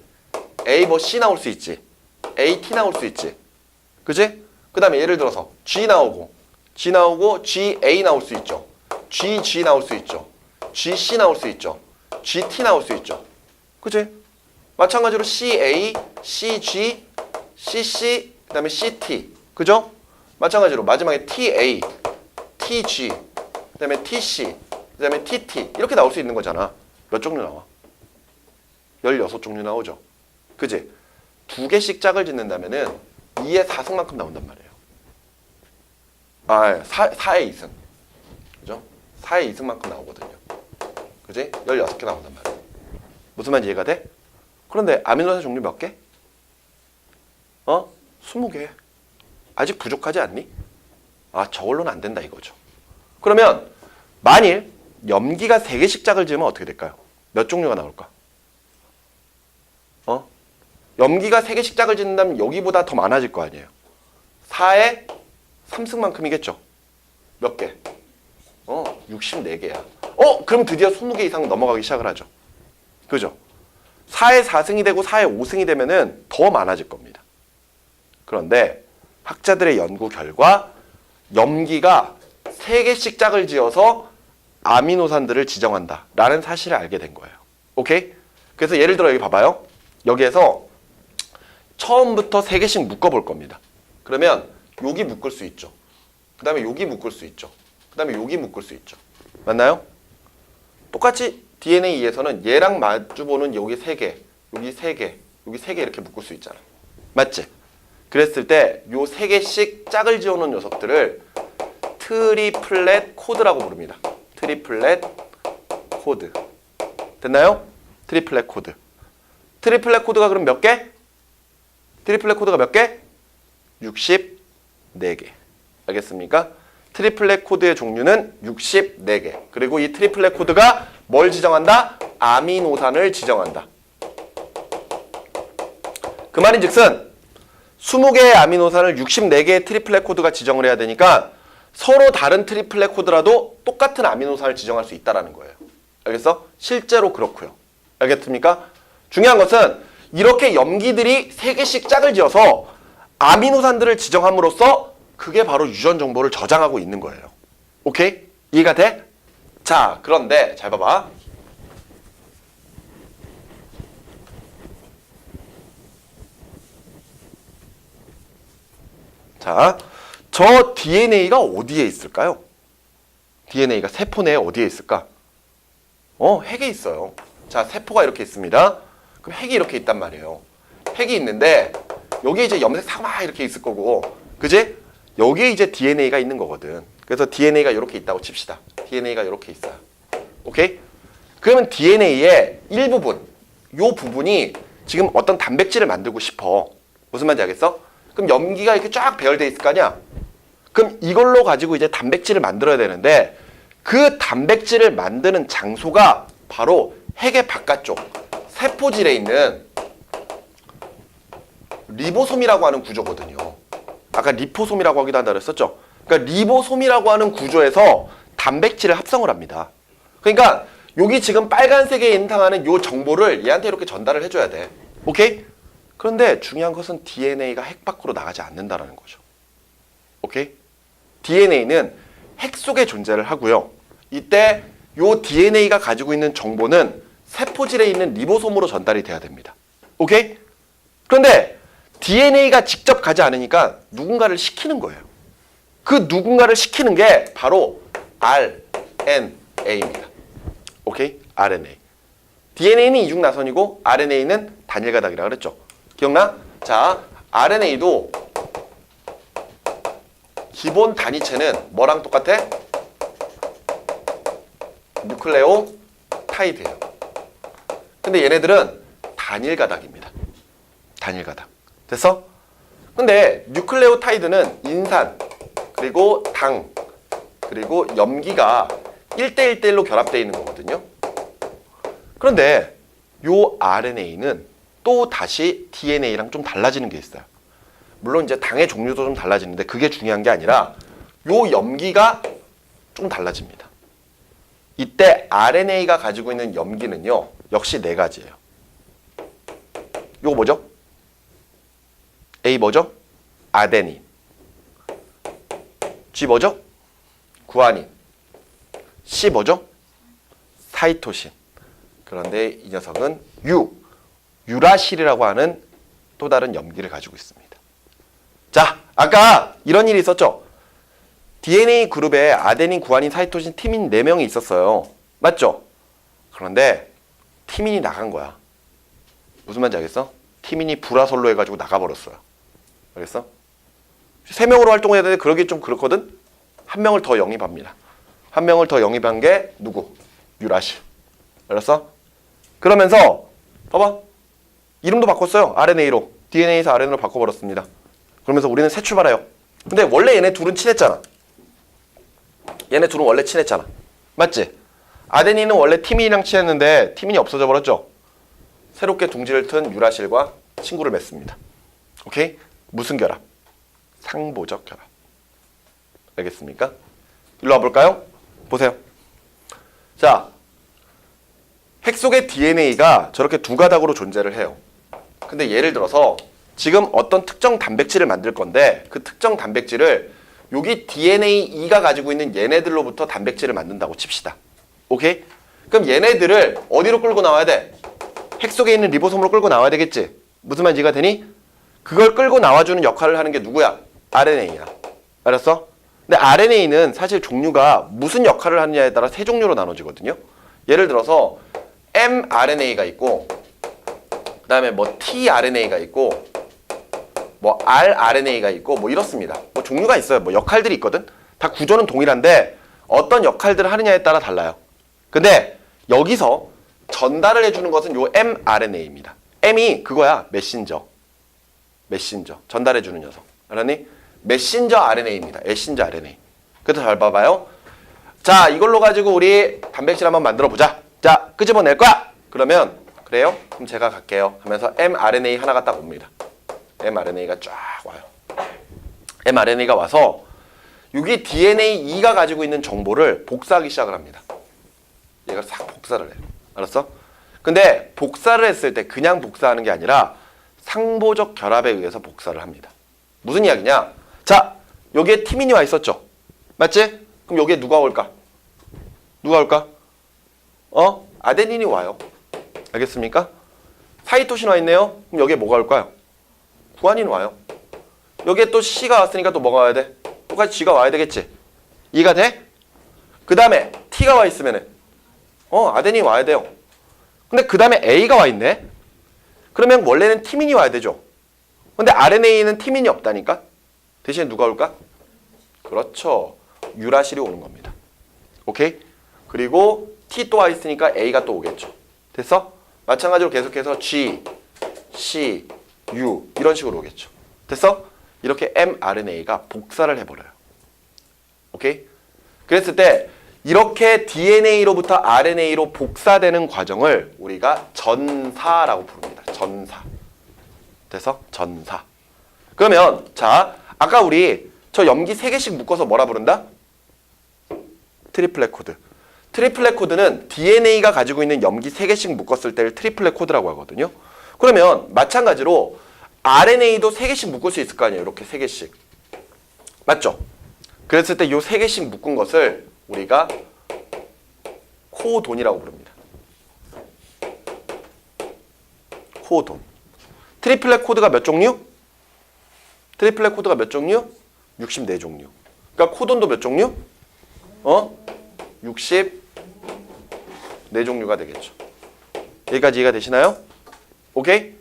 A 뭐 C 나올 수 있지. AT 나올 수 있지. 그지? 그 다음에 예를 들어서 G 나오고 GA 나올 수 있죠. GG 나올 수 있죠. GC 나올 수 있죠. GT 나올 수 있죠. 그지? 마찬가지로 CA, CG, CC, 그 다음에 CT. 그죠? 마찬가지로 마지막에 TA, TG, 그 다음에 TC, 그 다음에 TT. 이렇게 나올 수 있는 거잖아. 몇 종류 나와? 16종류 나오죠. 그지? 2개씩 짝을 짓는다면은 2의 4승만큼 나온단 말이에요. 4의 2승. 그죠? 4의 2승만큼 나오거든요. 그지? 16개 나온단 말이에요. 무슨 말인지 이해가 돼? 그런데 아미노산 종류 몇 개? 20개. 아직 부족하지 않니? 저걸로는 안 된다 이거죠. 그러면 만일 염기가 3개씩 짝을 지으면 어떻게 될까요? 몇 종류가 나올까? 염기가 3개씩 짝을 짓는다면 여기보다 더 많아질 거 아니에요. 4의 3승만큼이겠죠. 몇 개? 64개야. 그럼 드디어 20개 이상 넘어가기 시작을 하죠. 그죠? 4의 4승이 되고 4의 5승이 되면은 더 많아질 겁니다. 그런데 학자들의 연구 결과 염기가 3개씩 짝을 지어서 아미노산들을 지정한다 라는 사실을 알게 된 거예요. 오케이? 그래서 예를 들어 여기 봐봐요. 여기에서 처음부터 3개씩 묶어볼 겁니다. 그러면 여기 묶을 수 있죠. 그 다음에 여기 묶을 수 있죠. 그 다음에 여기 묶을 수 있죠. 맞나요? 똑같이 DNA에서는 얘랑 마주보는 여기 3개, 여기 3개, 여기 3개 이렇게 묶을 수 있잖아. 맞지? 그랬을 때 요 3개씩 짝을 지어놓은 녀석들을 트리플렛 코드라고 부릅니다. 트리플렛 코드. 됐나요? 트리플렛 코드. 트리플렛 코드가 그럼 몇 개? 트리플렛 코드가 몇 개? 64개. 알겠습니까? 트리플렛 코드의 종류는 64개. 그리고 이 트리플렛 코드가 뭘 지정한다? 아미노산을 지정한다. 그 말인즉슨 20개의 아미노산을 64개의 트리플렛 코드가 지정을 해야 되니까 서로 다른 트리플렛 코드라도 똑같은 아미노산을 지정할 수 있다는 거예요. 알겠어? 실제로 그렇고요. 알겠습니까? 중요한 것은 이렇게 염기들이 3개씩 짝을 지어서 아미노산들을 지정함으로써 그게 바로 유전 정보를 저장하고 있는 거예요. 오케이? 이해가 돼? 자, 그런데 잘 봐봐. 자, 저 DNA가 어디에 있을까요? DNA가 세포 내에 어디에 있을까? 핵에 있어요. 자, 세포가 이렇게 있습니다. 그럼 핵이 이렇게 있단 말이에요. 핵이 있는데 여기에 이제 염색사가 막 이렇게 있을 거고, 그지? 여기에 이제 DNA가 있는 거거든. 그래서 DNA가 이렇게 있다고 칩시다. DNA가 이렇게 있어요. 오케이? 그러면 DNA의 일부분, 요 부분이 지금 어떤 단백질을 만들고 싶어. 무슨 말인지 알겠어? 그럼 염기가 이렇게 쫙 배열돼 있을 거 아니야? 그럼 이걸로 가지고 이제 단백질을 만들어야 되는데 그 단백질을 만드는 장소가 바로 핵의 바깥쪽 세포질에 있는 리보솜이라고 하는 구조거든요. 아까 리포솜이라고 하기도 한다 그랬었죠? 그러니까 리보솜이라고 하는 구조에서 단백질을 합성을 합니다. 그러니까 여기 지금 빨간색에 인상하는 이 정보를 얘한테 이렇게 전달을 해줘야 돼. 오케이? 그런데 중요한 것은 DNA가 핵 밖으로 나가지 않는다는 거죠. 오케이? DNA는 핵 속에 존재를 하고요. 이때 이 DNA가 가지고 있는 정보는 세포질에 있는 리보솜으로 전달이 돼야 됩니다. 오케이? 그런데 DNA가 직접 가지 않으니까 누군가를 시키는 거예요. 그 누군가를 시키는 게 바로 RNA입니다. 오케이? RNA. DNA는 이중나선이고 RNA는 단일가닥이라고 그랬죠. 기억나? 자, RNA도 기본 단위체는 뭐랑 똑같아? 뉴클레오타이드예요. 근데 얘네들은 단일가닥입니다. 단일가닥. 됐어? 근데 뉴클레오타이드는 인산, 그리고 당, 그리고 염기가 1대1대1로 결합되어 있는 거거든요. 그런데 요 RNA는 또 다시 DNA랑 좀 달라지는 게 있어요. 물론 이제 당의 종류도 좀 달라지는데 그게 중요한 게 아니라 요 염기가 좀 달라집니다. 이때 RNA가 가지고 있는 염기는요, 역시 네 가지예요. 요거 뭐죠? A 뭐죠? 아데닌. G 뭐죠? 구아닌. C 뭐죠? 사이토신. 그런데 이 녀석은 유라실이라고 하는 또 다른 염기를 가지고 있습니다. 자, 아까 이런 일이 있었죠? DNA 그룹에 아데닌, 구아닌, 사이토신, 티민 4명이 있었어요. 맞죠? 그런데 티민이 나간 거야. 무슨 말인지 알겠어? 티민이 불화설로 해가지고 나가버렸어요. 알겠어? 3명으로 활동해야 되는데 그러기 좀 그렇거든? 1명을 더 영입합니다. 1명을 더 영입한 게 누구? 유라실. 알았어? 그러면서 봐봐. 이름도 바꿨어요. RNA로. DNA에서 RNA로 바꿔버렸습니다. 그러면서 우리는 새 출발해요. 근데 원래 얘네 둘은 친했잖아. 얘네 둘은 원래 친했잖아. 맞지? 아데닌은 원래 티민이랑 친했는데 티민이 없어져 버렸죠? 새롭게 둥지를 튼 유라실과 친구를 맺습니다. 오케이? 무슨 결합? 상보적 결합. 알겠습니까? 일로 와볼까요? 보세요. 자, 핵 속의 DNA가 저렇게 두 가닥으로 존재를 해요. 근데 예를 들어서 지금 어떤 특정 단백질을 만들 건데 그 특정 단백질을 여기 DNA2가 가지고 있는 얘네들로부터 단백질을 만든다고 칩시다. 오케이? 그럼 얘네들을 어디로 끌고 나와야 돼? 핵 속에 있는 리보솜으로 끌고 나와야 되겠지? 무슨 말인지 이해가 되니? 그걸 끌고 나와주는 역할을 하는 게 누구야? RNA야. 알았어? 근데 RNA는 사실 종류가 무슨 역할을 하느냐에 따라 세 종류로 나눠지거든요. 예를 들어서 mRNA가 있고 그 다음에 뭐 tRNA가 있고 뭐 rRNA가 있고 뭐 이렇습니다. 뭐 종류가 있어요. 뭐 역할들이 있거든. 다 구조는 동일한데 어떤 역할들을 하느냐에 따라 달라요. 근데 여기서 전달을 해주는 것은 요 mRNA입니다. m이 그거야. 메신저. 전달해주는 녀석. 알았니? 메신저 RNA입니다. 메신저 RNA. 그래서 잘 봐봐요. 자, 이걸로 가지고 우리 단백질 한번 만들어 보자. 자, 끄집어낼 거야. 그러면 그래요? 그럼 제가 갈게요. 하면서 mRNA 하나가 딱 옵니다. mRNA가 쫙 와요. mRNA가 와서 여기 DNA2가 가지고 있는 정보를 복사하기 시작을 합니다. 얘가 싹 복사를 해요. 알았어? 근데 복사를 했을 때 그냥 복사하는 게 아니라 상보적 결합에 의해서 복사를 합니다. 무슨 이야기냐? 자, 여기에 티민이 와 있었죠? 맞지? 그럼 여기에 누가 올까? 아데닌이 와요. 알겠습니까? 사이토신 와 있네요. 그럼 여기에 뭐가 올까요? 구아닌 와요. 여기에 또 C가 왔으니까 또 뭐가 와야 돼? 똑같이 G가 와야 되겠지? 이해가 돼? 그 다음에 T가 와 있으면은 아데닌이 와야 돼요. 근데 그 다음에 A가 와 있네? 그러면 원래는 티민이 와야 되죠? 근데 RNA는 티민이 없다니까? 대신에 누가 올까? 그렇죠. 유라실이 오는 겁니다. 오케이? 그리고 T 또 와 있으니까 A가 또 오겠죠. 됐어? 마찬가지로 계속해서 G, C, U 이런 식으로 오겠죠. 됐어? 이렇게 mRNA가 복사를 해버려요. 오케이? 그랬을 때 이렇게 DNA로부터 RNA로 복사되는 과정을 우리가 전사라고 부릅니다. 전사. 그래서 전사. 그러면 자, 아까 우리 저 염기 3개씩 묶어서 뭐라 부른다? 트리플렛 코드. 트리플렛 코드는 DNA가 가지고 있는 염기 3개씩 묶었을 때를 트리플렛 코드라고 하거든요. 그러면 마찬가지로 RNA도 3개씩 묶을 수 있을 거 아니에요. 이렇게 3개씩. 맞죠? 그랬을 때 이 3개씩 묶은 것을 우리가 코돈이라고 부릅니다. 코돈. 트리플렛 코드가 몇 종류? 트리플렛 코드가 몇 종류? 64종류. 그러니까 코돈도 몇 종류? 64종류가 되겠죠. 여기까지 이해가 되시나요? 오케이?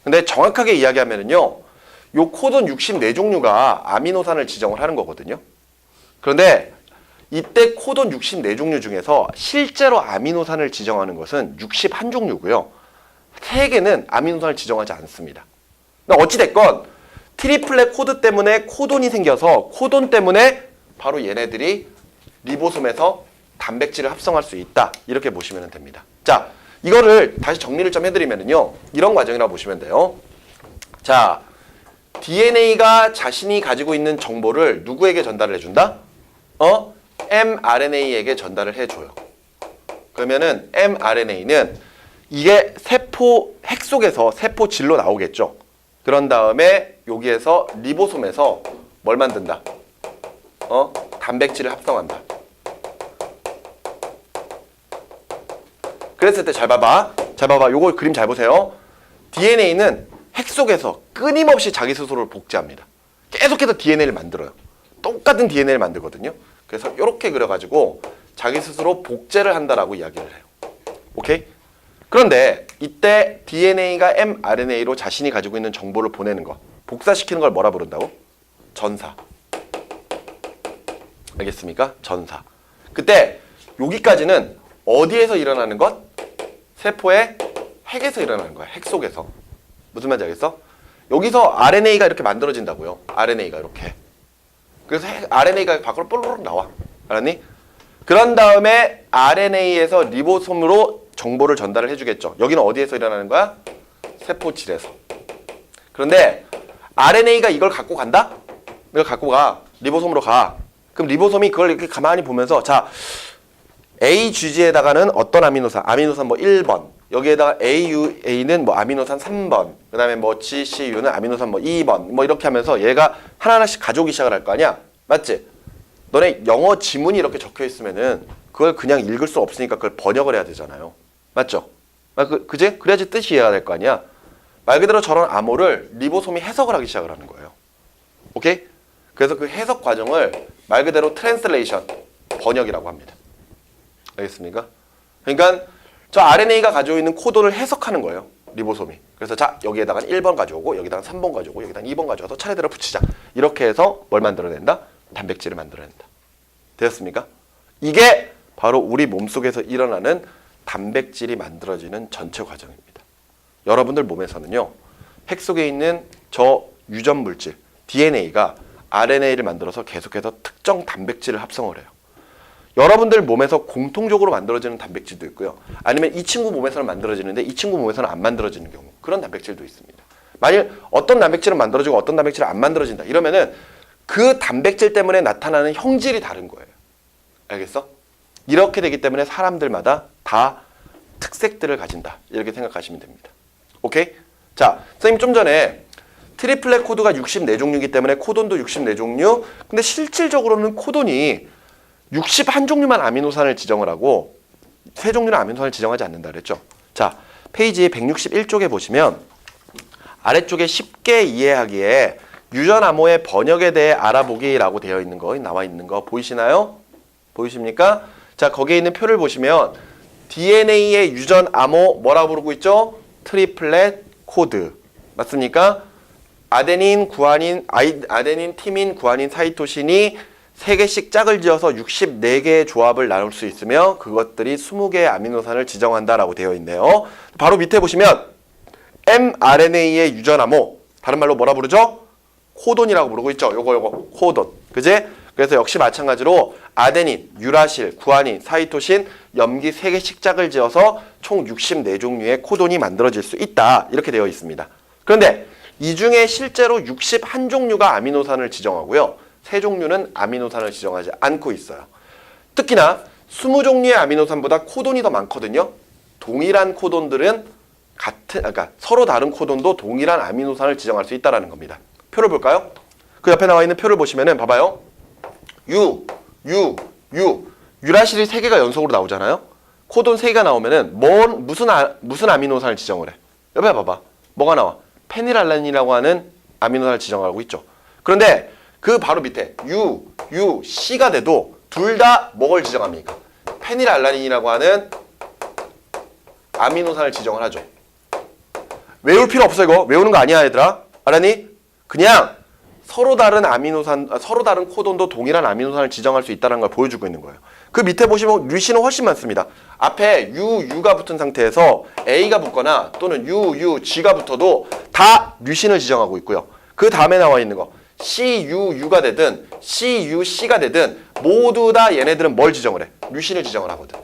근데 정확하게 이야기하면은요, 요 코돈 64종류가 아미노산을 지정을 하는 거거든요. 그런데 이때 코돈 64종류 중에서 실제로 아미노산을 지정하는 것은 61종류고요. 3개는 아미노산을 지정하지 않습니다. 어찌됐건 트리플렛 코드 때문에 코돈이 생겨서 코돈 때문에 바로 얘네들이 리보솜에서 단백질을 합성할 수 있다. 이렇게 보시면 됩니다. 자, 이거를 다시 정리를 좀 해드리면요. 이런 과정이라고 보시면 돼요. 자, DNA가 자신이 가지고 있는 정보를 누구에게 전달을 해준다? mRNA에게 전달을 해줘요. 그러면은 mRNA는 이게 세포 핵 속에서 세포질로 나오겠죠. 그런 다음에 여기에서 리보솜에서 뭘 만든다? 단백질을 합성한다. 그랬을 때 잘 봐봐. 잘 봐봐. 요거 그림 잘 보세요. DNA는 핵 속에서 끊임없이 자기 스스로를 복제합니다. 계속해서 DNA를 만들어요. 똑같은 DNA를 만들거든요. 그래서 이렇게 그려가지고 자기 스스로 복제를 한다라고 이야기를 해요. 오케이? 그런데 이때 DNA가 mRNA로 자신이 가지고 있는 정보를 보내는 거, 복사시키는 걸 뭐라 부른다고? 전사. 알겠습니까? 전사. 그때 여기까지는 어디에서 일어나는 것? 세포의 핵에서 일어나는 거야. 핵 속에서. 무슨 말인지 알겠어? 여기서 RNA가 이렇게 만들어진다고요. RNA가 이렇게. 그래서 RNA가 밖으로 뽀로록 나와. 알았니? 그런 다음에 RNA에서 리보솜으로 정보를 전달을 해주겠죠. 여기는 어디에서 일어나는 거야? 세포질에서. 그런데 RNA가 이걸 갖고 간다? 이걸 갖고 가. 리보솜으로 가. 그럼 리보솜이 그걸 이렇게 가만히 보면서 자, AGG에다가는 어떤 아미노산 뭐 1번. 여기에다가 AUA는 뭐 아미노산 3번. 그 다음에 뭐 GCU는 아미노산 뭐 2번. 뭐 이렇게 하면서 얘가 하나하나씩 가져오기 시작을 할 거 아니야? 맞지? 너네 영어 지문이 이렇게 적혀 있으면은 그걸 그냥 읽을 수 없으니까 그걸 번역을 해야 되잖아요. 맞죠? 그지? 그래야지 뜻이 이해가 될 거 아니야? 말 그대로 저런 암호를 리보솜이 해석을 하기 시작을 하는 거예요. 오케이? 그래서 그 해석 과정을 말 그대로 트랜슬레이션, 번역이라고 합니다. 알겠습니까? 그러니까 저 RNA가 가지고 있는 코돈을 해석하는 거예요. 리보솜이. 그래서 자, 여기에다가 1번 가져오고 여기다가 3번 가져오고 여기다가 2번 가져와서 차례대로 붙이자. 이렇게 해서 뭘 만들어낸다? 단백질을 만들어낸다. 되었습니까? 이게 바로 우리 몸속에서 일어나는 단백질이 만들어지는 전체 과정입니다. 여러분들 몸에서는요. 핵 속에 있는 저 유전 물질, DNA가 RNA를 만들어서 계속해서 특정 단백질을 합성을 해요. 여러분들 몸에서 공통적으로 만들어지는 단백질도 있고요. 아니면 이 친구 몸에서는 만들어지는데 이 친구 몸에서는 안 만들어지는 경우. 그런 단백질도 있습니다. 만일 어떤 단백질은 만들어지고 어떤 단백질은 안 만들어진다. 이러면은 그 단백질 때문에 나타나는 형질이 다른 거예요. 알겠어? 이렇게 되기 때문에 사람들마다 다 특색들을 가진다. 이렇게 생각하시면 됩니다. 오케이? 자, 선생님 좀 전에 트리플렛 코드가 64종류이기 때문에 코돈도 64종류. 근데 실질적으로는 코돈이 61종류만 아미노산을 지정을 하고 3종류는 아미노산을 지정하지 않는다 그랬죠. 자, 페이지 161쪽에 보시면 아래쪽에 쉽게 이해하기에 유전 암호의 번역에 대해 알아보기라고 되어 있는 거 나와 있는 거 보이시나요? 보이십니까? 자, 거기에 있는 표를 보시면 DNA의 유전 암호 뭐라고 부르고 있죠? 트리플렛 코드. 맞습니까? 아데닌, 구아닌, 아데닌, 티민, 구아닌, 사이토신이 3개씩 짝을 지어서 64개의 조합을 나눌 수 있으며 그것들이 20개의 아미노산을 지정한다라고 되어 있네요. 바로 밑에 보시면 mRNA의 유전 암호, 다른 말로 뭐라 부르죠? 코돈이라고 부르고 있죠. 요거 코돈. 그지? 그래서 역시 마찬가지로 아데닌, 유라실, 구아닌, 사이토신, 염기 3개씩 짝을 지어서 총 64종류의 코돈이 만들어질 수 있다. 이렇게 되어 있습니다. 그런데 이 중에 실제로 61종류가 아미노산을 지정하고요. 3종류는 아미노산을 지정하지 않고 있어요. 특히나 20종류의 아미노산보다 코돈이 더 많거든요. 동일한 코돈들은 그러니까 서로 다른 코돈도 동일한 아미노산을 지정할 수 있다는 겁니다. 표를 볼까요? 그 옆에 나와 있는 표를 보시면은 봐봐요. 유라실이 3개가 연속으로 나오잖아요. 코돈 3개가 나오면은 무슨 아미노산을 지정을 해? 옆에 봐봐. 뭐가 나와? 페닐알라닌이라고 하는 아미노산을 지정하고 있죠. 그런데 그 바로 밑에 C가 돼도 둘 다 뭐를 지정합니까? 페닐알라닌이라고 하는 아미노산을 지정을 하죠. 외울 필요 없어 이거. 외우는 거 아니야 얘들아. 알았니? 그냥 서로 다른 코돈도 동일한 아미노산을 지정할 수 있다는 걸 보여주고 있는 거예요. 그 밑에 보시면 류신은 훨씬 많습니다. 앞에 U가 붙은 상태에서 A가 붙거나 또는 G가 붙어도 다 류신을 지정하고 있고요. 그 다음에 나와 있는 거 CU가 되든 CUC가 되든 모두 다 얘네들은 뭘 지정을 해? 류신을 지정을 하거든.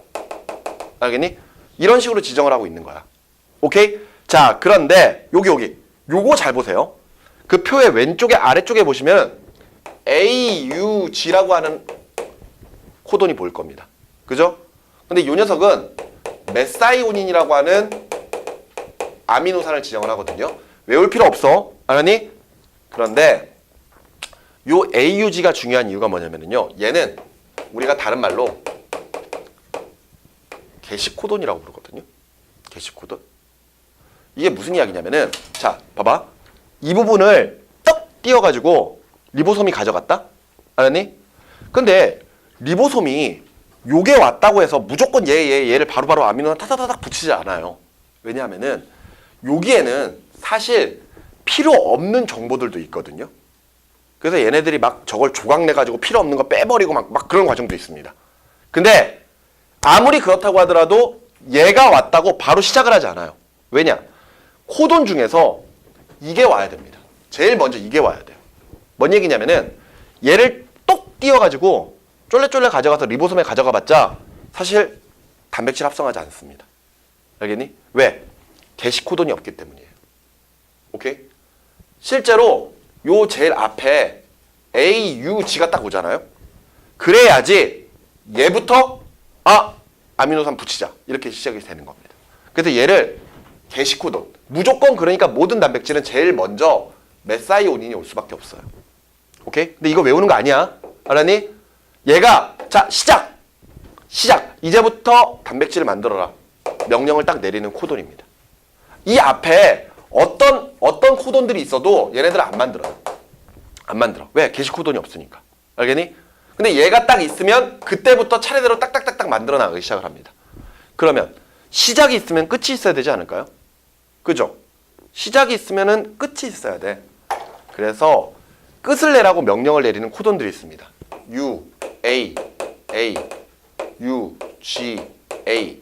알겠니? 이런 식으로 지정을 하고 있는 거야. 오케이? 자, 그런데 요거 잘 보세요. 그 표의 왼쪽에 아래쪽에 보시면 AUG라고 하는 코돈이 보일 겁니다. 그죠? 근데 이 녀석은 메사이오닌이라고 하는 아미노산을 지정을 하거든요. 외울 필요 없어. 알았니? 그런데 요 AUG가 중요한 이유가 뭐냐면요. 얘는 우리가 다른 말로 게시코돈이라고 부르거든요. 게시코돈. 이게 무슨 이야기냐면은 자, 봐봐. 이 부분을 떡 띄워가지고 리보솜이 가져갔다? 알았니? 근데 리보솜이 요게 왔다고 해서 무조건 얘를 바로바로 아미노산 타다다닥 붙이지 않아요. 왜냐하면은 여기에는 사실 필요 없는 정보들도 있거든요. 그래서 얘네들이 막 저걸 조각내가지고 필요 없는 거 빼버리고 막 그런 과정도 있습니다. 근데 아무리 그렇다고 하더라도 얘가 왔다고 바로 시작을 하지 않아요. 왜냐? 코돈 중에서 이게 와야 됩니다. 제일 먼저 이게 와야 돼요. 뭔 얘기냐면은 얘를 똑 띄워가지고 쫄래쫄래 가져가서 리보솜에 가져가 봤자 사실 단백질 합성하지 않습니다. 알겠니? 왜? 게시코돈이 없기 때문이에요. 오케이? 실제로 요 제일 앞에 AUG가 딱 오잖아요. 그래야지 얘부터 아미노산 붙이자 이렇게 시작이 되는 겁니다. 그래서 얘를 게시코돈 무조건 그러니까 모든 단백질은 제일 먼저 메사이오닌이 올 수밖에 없어요. 오케이? 근데 이거 외우는 거 아니야. 알았니? 얘가 자 시작 이제부터 단백질을 만들어라 명령을 딱 내리는 코돈입니다. 이 앞에 어떤 코돈들이 있어도 얘네들은 안 만들어. 왜? 게시코돈이 없으니까. 알겠니? 근데 얘가 딱 있으면 그때부터 차례대로 딱딱딱딱 만들어 나가기 시작을 합니다. 그러면 시작이 있으면 끝이 있어야 되지 않을까요? 그죠? 시작이 있으면은 끝이 있어야 돼. 그래서 끝을 내라고 명령을 내리는 코돈들이 있습니다. U, A, U, G, A,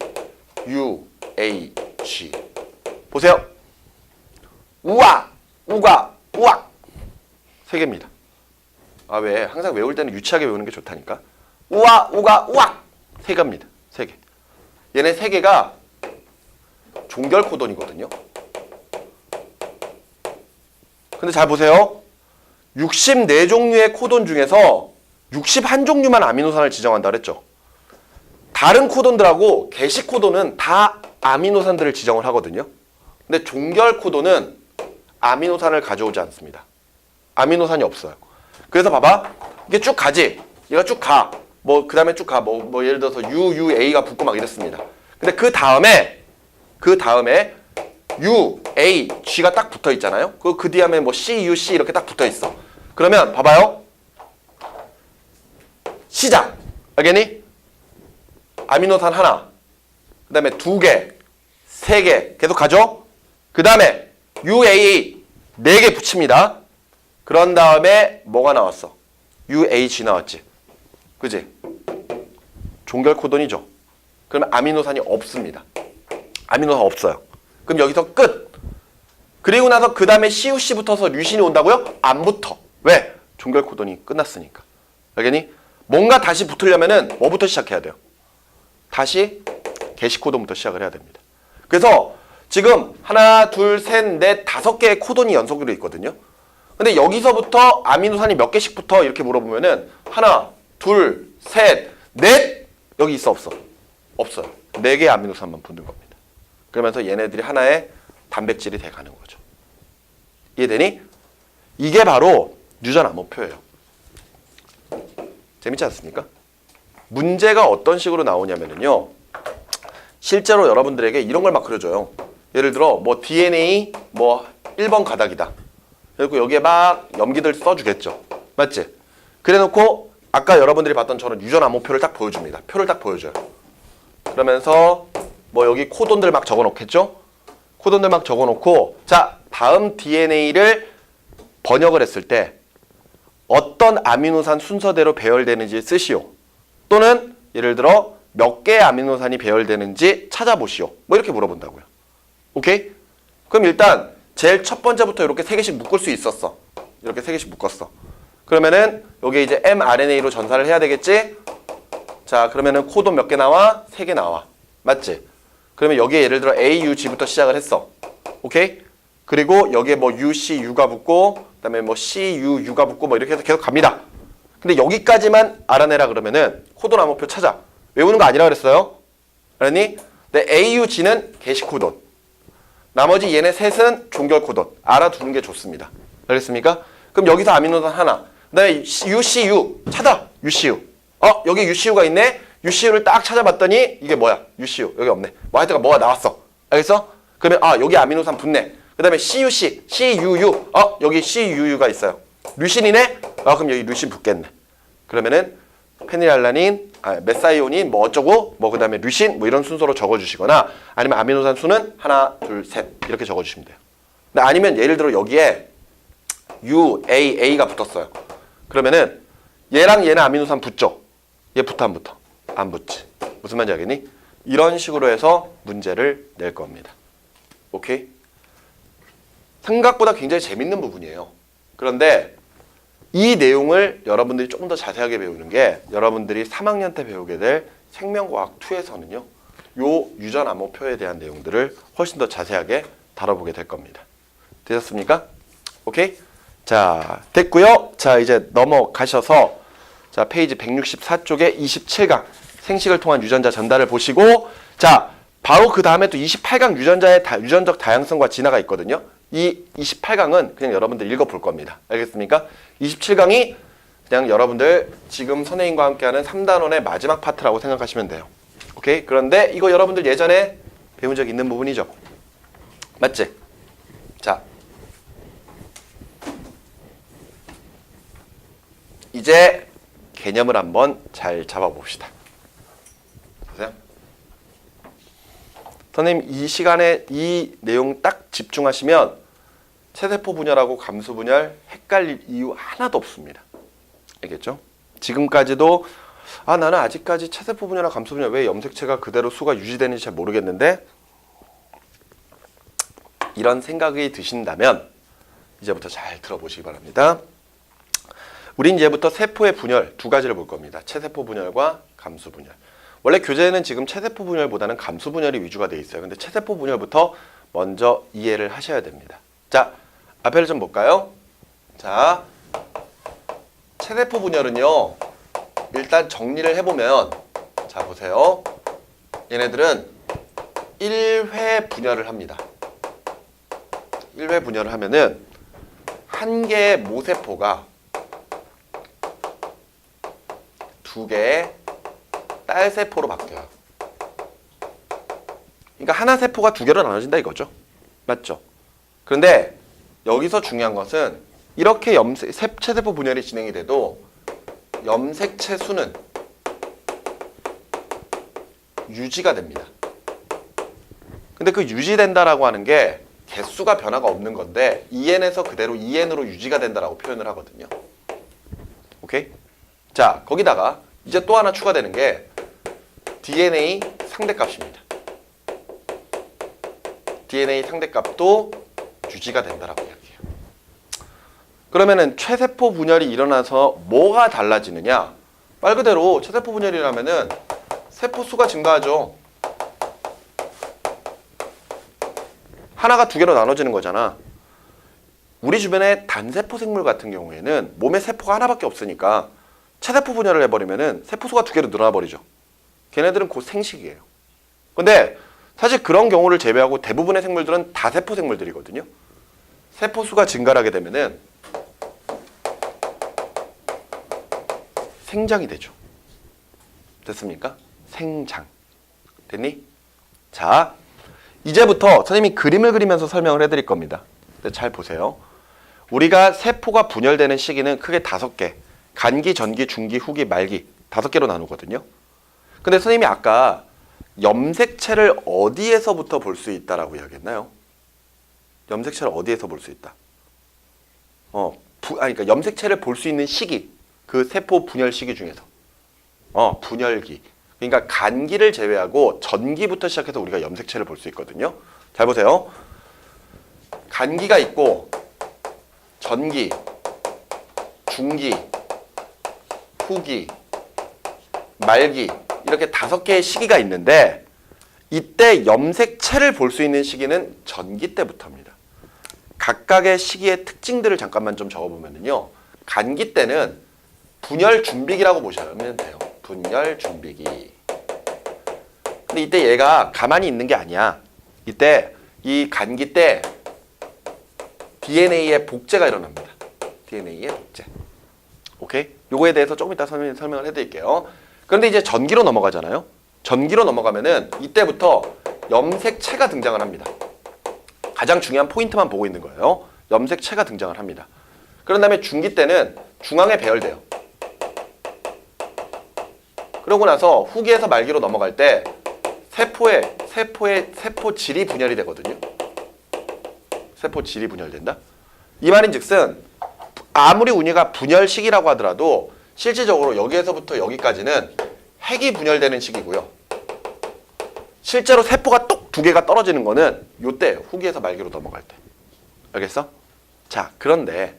U, A, G. 보세요. 우와, 우가, 우악. 3개입니다. 아, 왜? 항상 외울 때는 유치하게 외우는 게 좋다니까. 우와, 우가, 우악. 3개입니다. 3개. 얘네 3개가 종결 코돈이거든요. 근데 잘 보세요. 64종류의 코돈 중에서 61종류만 아미노산을 지정한다 그랬죠. 다른 코돈들하고 게시 코돈은 다 아미노산들을 지정을 하거든요. 근데 종결 코돈은 아미노산을 가져오지 않습니다. 아미노산이 없어요. 그래서 봐봐. 이게 쭉 가지. 얘가 쭉 가. 뭐 그 다음에 쭉 가. 뭐 예를 들어서 UA가 붙고 막 이랬습니다. 근데 그 다음에 UAG가 딱 붙어 있잖아요. 그 뒤에 뭐 CUC 이렇게 딱 붙어 있어. 그러면 봐봐요. 시작. 알겠니? 아미노산 하나. 그 다음에 2개, 3개 계속 가죠. 그 다음에 UAA 4개 붙입니다. 그런 다음에 뭐가 나왔어? UAG 나왔지. 그지? 종결 코돈이죠. 그러면 아미노산이 없습니다. 아미노산 없어요. 그럼 여기서 끝. 그리고 나서 그 다음에 CUC 붙어서 류신이 온다고요? 안 붙어. 왜? 종결 코돈이 끝났으니까. 알겠니? 뭔가 다시 붙으려면은 뭐부터 시작해야 돼요? 다시 게시 코돈부터 시작을 해야 됩니다. 그래서 지금 하나, 둘, 셋, 넷, 5개의 코돈이 연속으로 있거든요. 근데 여기서부터 아미노산이 몇 개씩 붙어? 이렇게 물어보면은 하나, 둘, 셋, 넷! 여기 있어, 없어? 없어요. 4개의 아미노산만 붙는 겁니다. 그러면서 얘네들이 하나의 단백질이 돼가는 거죠. 이해되니? 이게 바로 유전 암호표예요. 재밌지 않습니까? 문제가 어떤 식으로 나오냐면요. 실제로 여러분들에게 이런 걸 막 그려줘요. 예를 들어 뭐 DNA 뭐 1번 가닥이다. 그리고 여기에 막 염기들 써주겠죠. 맞지? 그래놓고 아까 여러분들이 봤던 저런 유전 암호표를 딱 보여줍니다. 표를 딱 보여줘요. 그러면서 뭐 여기 코돈들 막 적어놓겠죠? 코돈들 막 적어놓고 자 다음 DNA를 번역을 했을 때 어떤 아미노산 순서대로 배열되는지 쓰시오. 또는 예를 들어 몇 개의 아미노산이 배열되는지 찾아보시오. 뭐 이렇게 물어본다고요. 오케이? 그럼 일단 제일 첫 번째부터 이렇게 3개씩 묶을 수 있었어. 이렇게 3개씩 묶었어. 그러면은 여기 이제 mRNA로 전사를 해야 되겠지? 자 그러면은 코돈 몇 개 나와? 3개 나와. 맞지? 그러면 여기에 예를 들어 AUG부터 시작을 했어. 오케이? 그리고 여기에 뭐 UCU가 붙고 그다음에 뭐 CUU가 붙고 뭐 이렇게 해서 계속 갑니다. 근데 여기까지만 알아내라 그러면은 코돈 암호표 찾아. 외우는 거 아니라 그랬어요. 알았니? 근데 AUG는 게시 코돈. 나머지 얘네 셋은 종결 코돈. 알아두는 게 좋습니다. 알겠습니까? 그럼 여기서 아미노산 하나. 그다음에 UCU 찾아. UCU. 여기 UCU가 있네. UCU를 딱 찾아봤더니 이게 뭐야? UCU 여기 없네. 뭐 하여튼 뭐가 나왔어. 알겠어? 그러면 여기 아미노산 붙네. 그다음에 CUC, CUU. 여기 CUU가 있어요. 류신이네. 그럼 여기 류신 붙겠네. 그러면은 페닐알라닌, 메사이오닌 뭐 어쩌고 뭐 그다음에 류신 뭐 이런 순서로 적어주시거나 아니면 아미노산 수는 하나, 둘, 셋 이렇게 적어주시면 돼요. 근데 아니면 예를 들어 여기에 UAA가 붙었어요. 그러면은 얘랑 얘는 아미노산 붙죠. 얘 붙어 안 붙어? 안 붙지. 무슨 말인지 알겠니? 이런 식으로 해서 문제를 낼 겁니다. 오케이? 생각보다 굉장히 재밌는 부분이에요. 그런데 이 내용을 여러분들이 조금 더 자세하게 배우는 게 여러분들이 3학년 때 배우게 될 생명과학 2에서는요. 요 유전 암호표에 대한 내용들을 훨씬 더 자세하게 다뤄보게 될 겁니다. 되셨습니까? 오케이? 자, 됐고요. 자, 이제 넘어가셔서 자, 페이지 164쪽에 27강 생식을 통한 유전자 전달을 보시고 자, 바로 그 다음에 또 28강 유전자의 유전적 다양성과 진화가 있거든요. 이 28강은 그냥 여러분들 읽어볼 겁니다. 알겠습니까? 27강이 그냥 여러분들 지금 선생님과 함께하는 3단원의 마지막 파트라고 생각하시면 돼요. 오케이? 그런데 이거 여러분들 예전에 배운 적 있는 부분이죠? 맞지? 자, 이제 개념을 한번 잘 잡아봅시다. 보세요. 선생님 이 시간에 이 내용 딱 집중하시면 체세포 분열하고 감수 분열 헷갈릴 이유 하나도 없습니다. 알겠죠? 지금까지도 나는 아직까지 체세포 분열하고 감수 분열 왜 염색체가 그대로 수가 유지되는지 잘 모르겠는데 이런 생각이 드신다면 이제부터 잘 들어보시기 바랍니다. 우린 이제부터 세포의 분열 2가지를 볼 겁니다. 체세포 분열과 감수 분열. 원래 교재에는 지금 체세포 분열보다는 감수 분열이 위주가 되어 있어요. 근데 체세포 분열부터 먼저 이해를 하셔야 됩니다. 자, 앞에를 좀 볼까요? 자, 체세포 분열은요. 일단 정리를 해보면 자, 보세요. 얘네들은 1회 분열을 합니다. 1회 분열을 하면은 한 개의 모세포가 2개의 딸세포로 바뀌어요. 그러니까 하나 세포가 2개로 나눠진다 이거죠. 맞죠? 그런데 여기서 중요한 것은 이렇게 체세포 분열이 진행이 돼도 염색체 수는 유지가 됩니다. 근데 그 유지된다라고 하는 게 개수가 변화가 없는 건데 2n에서 그대로 2n으로 유지가 된다라고 표현을 하거든요. 오케이? 자, 거기다가 이제 또 하나 추가되는 게 DNA 상대값입니다. DNA 상대값도 유지가 된다라고 이야기해요. 그러면은 최세포 분열이 일어나서 뭐가 달라지느냐? 말 그대로 최세포 분열이라면은 세포 수가 증가하죠. 하나가 두 개로 나눠지는 거잖아. 우리 주변의 단세포 생물 같은 경우에는 몸에 세포가 하나밖에 없으니까 체세포 분열을 해버리면은 세포 수가 두 개로 늘어나 버리죠. 걔네들은 곧 생식이에요. 근데 사실 그런 경우를 제외하고 대부분의 생물들은 다세포 생물들이거든요. 세포 수가 증가하게 되면은 생장이 되죠. 됐습니까? 생장. 됐니? 자, 이제부터 선생님이 그림을 그리면서 설명을 해드릴 겁니다. 잘 보세요. 우리가 세포가 분열되는 시기는 크게 5개. 간기, 전기, 중기, 후기, 말기 5개로 나누거든요. 근데 선생님이 아까 염색체를 어디에서부터 볼 수 있다라고 이야기했나요? 염색체를 어디에서 볼 수 있다? 그러니까 염색체를 볼 수 있는 시기. 그 세포 분열 시기 중에서. 분열기. 그러니까 간기를 제외하고 전기부터 시작해서 우리가 염색체를 볼 수 있거든요. 잘 보세요. 간기가 있고 전기, 중기, 후기, 말기 이렇게 5개의 시기가 있는데 이때 염색체를 볼 수 있는 시기는 전기 때부터입니다. 각각의 시기의 특징들을 잠깐만 좀 적어보면요. 간기 때는 분열 준비기라고 보시면 돼요. 분열 준비기. 근데 이때 얘가 가만히 있는 게 아니야. 이때 이 간기 때 DNA의 복제가 일어납니다. DNA의 복제. 오케이? 요거에 대해서 조금 이따 설명을 해드릴게요. 그런데 이제 전기로 넘어가잖아요. 전기로 넘어가면은 이때부터 염색체가 등장을 합니다. 가장 중요한 포인트만 보고 있는 거예요. 염색체가 등장을 합니다. 그런 다음에 중기 때는 중앙에 배열돼요. 그러고 나서 후기에서 말기로 넘어갈 때 세포 질이 분열이 되거든요. 세포 질이 분열된다. 이 말인 즉슨 아무리 우리가 분열 시기라고 하더라도 실질적으로 여기에서부터 여기까지는 핵이 분열되는 시기고요. 실제로 세포가 똑 2개가 떨어지는 거는 요때 후기에서 말기로 넘어갈 때. 알겠어? 자, 그런데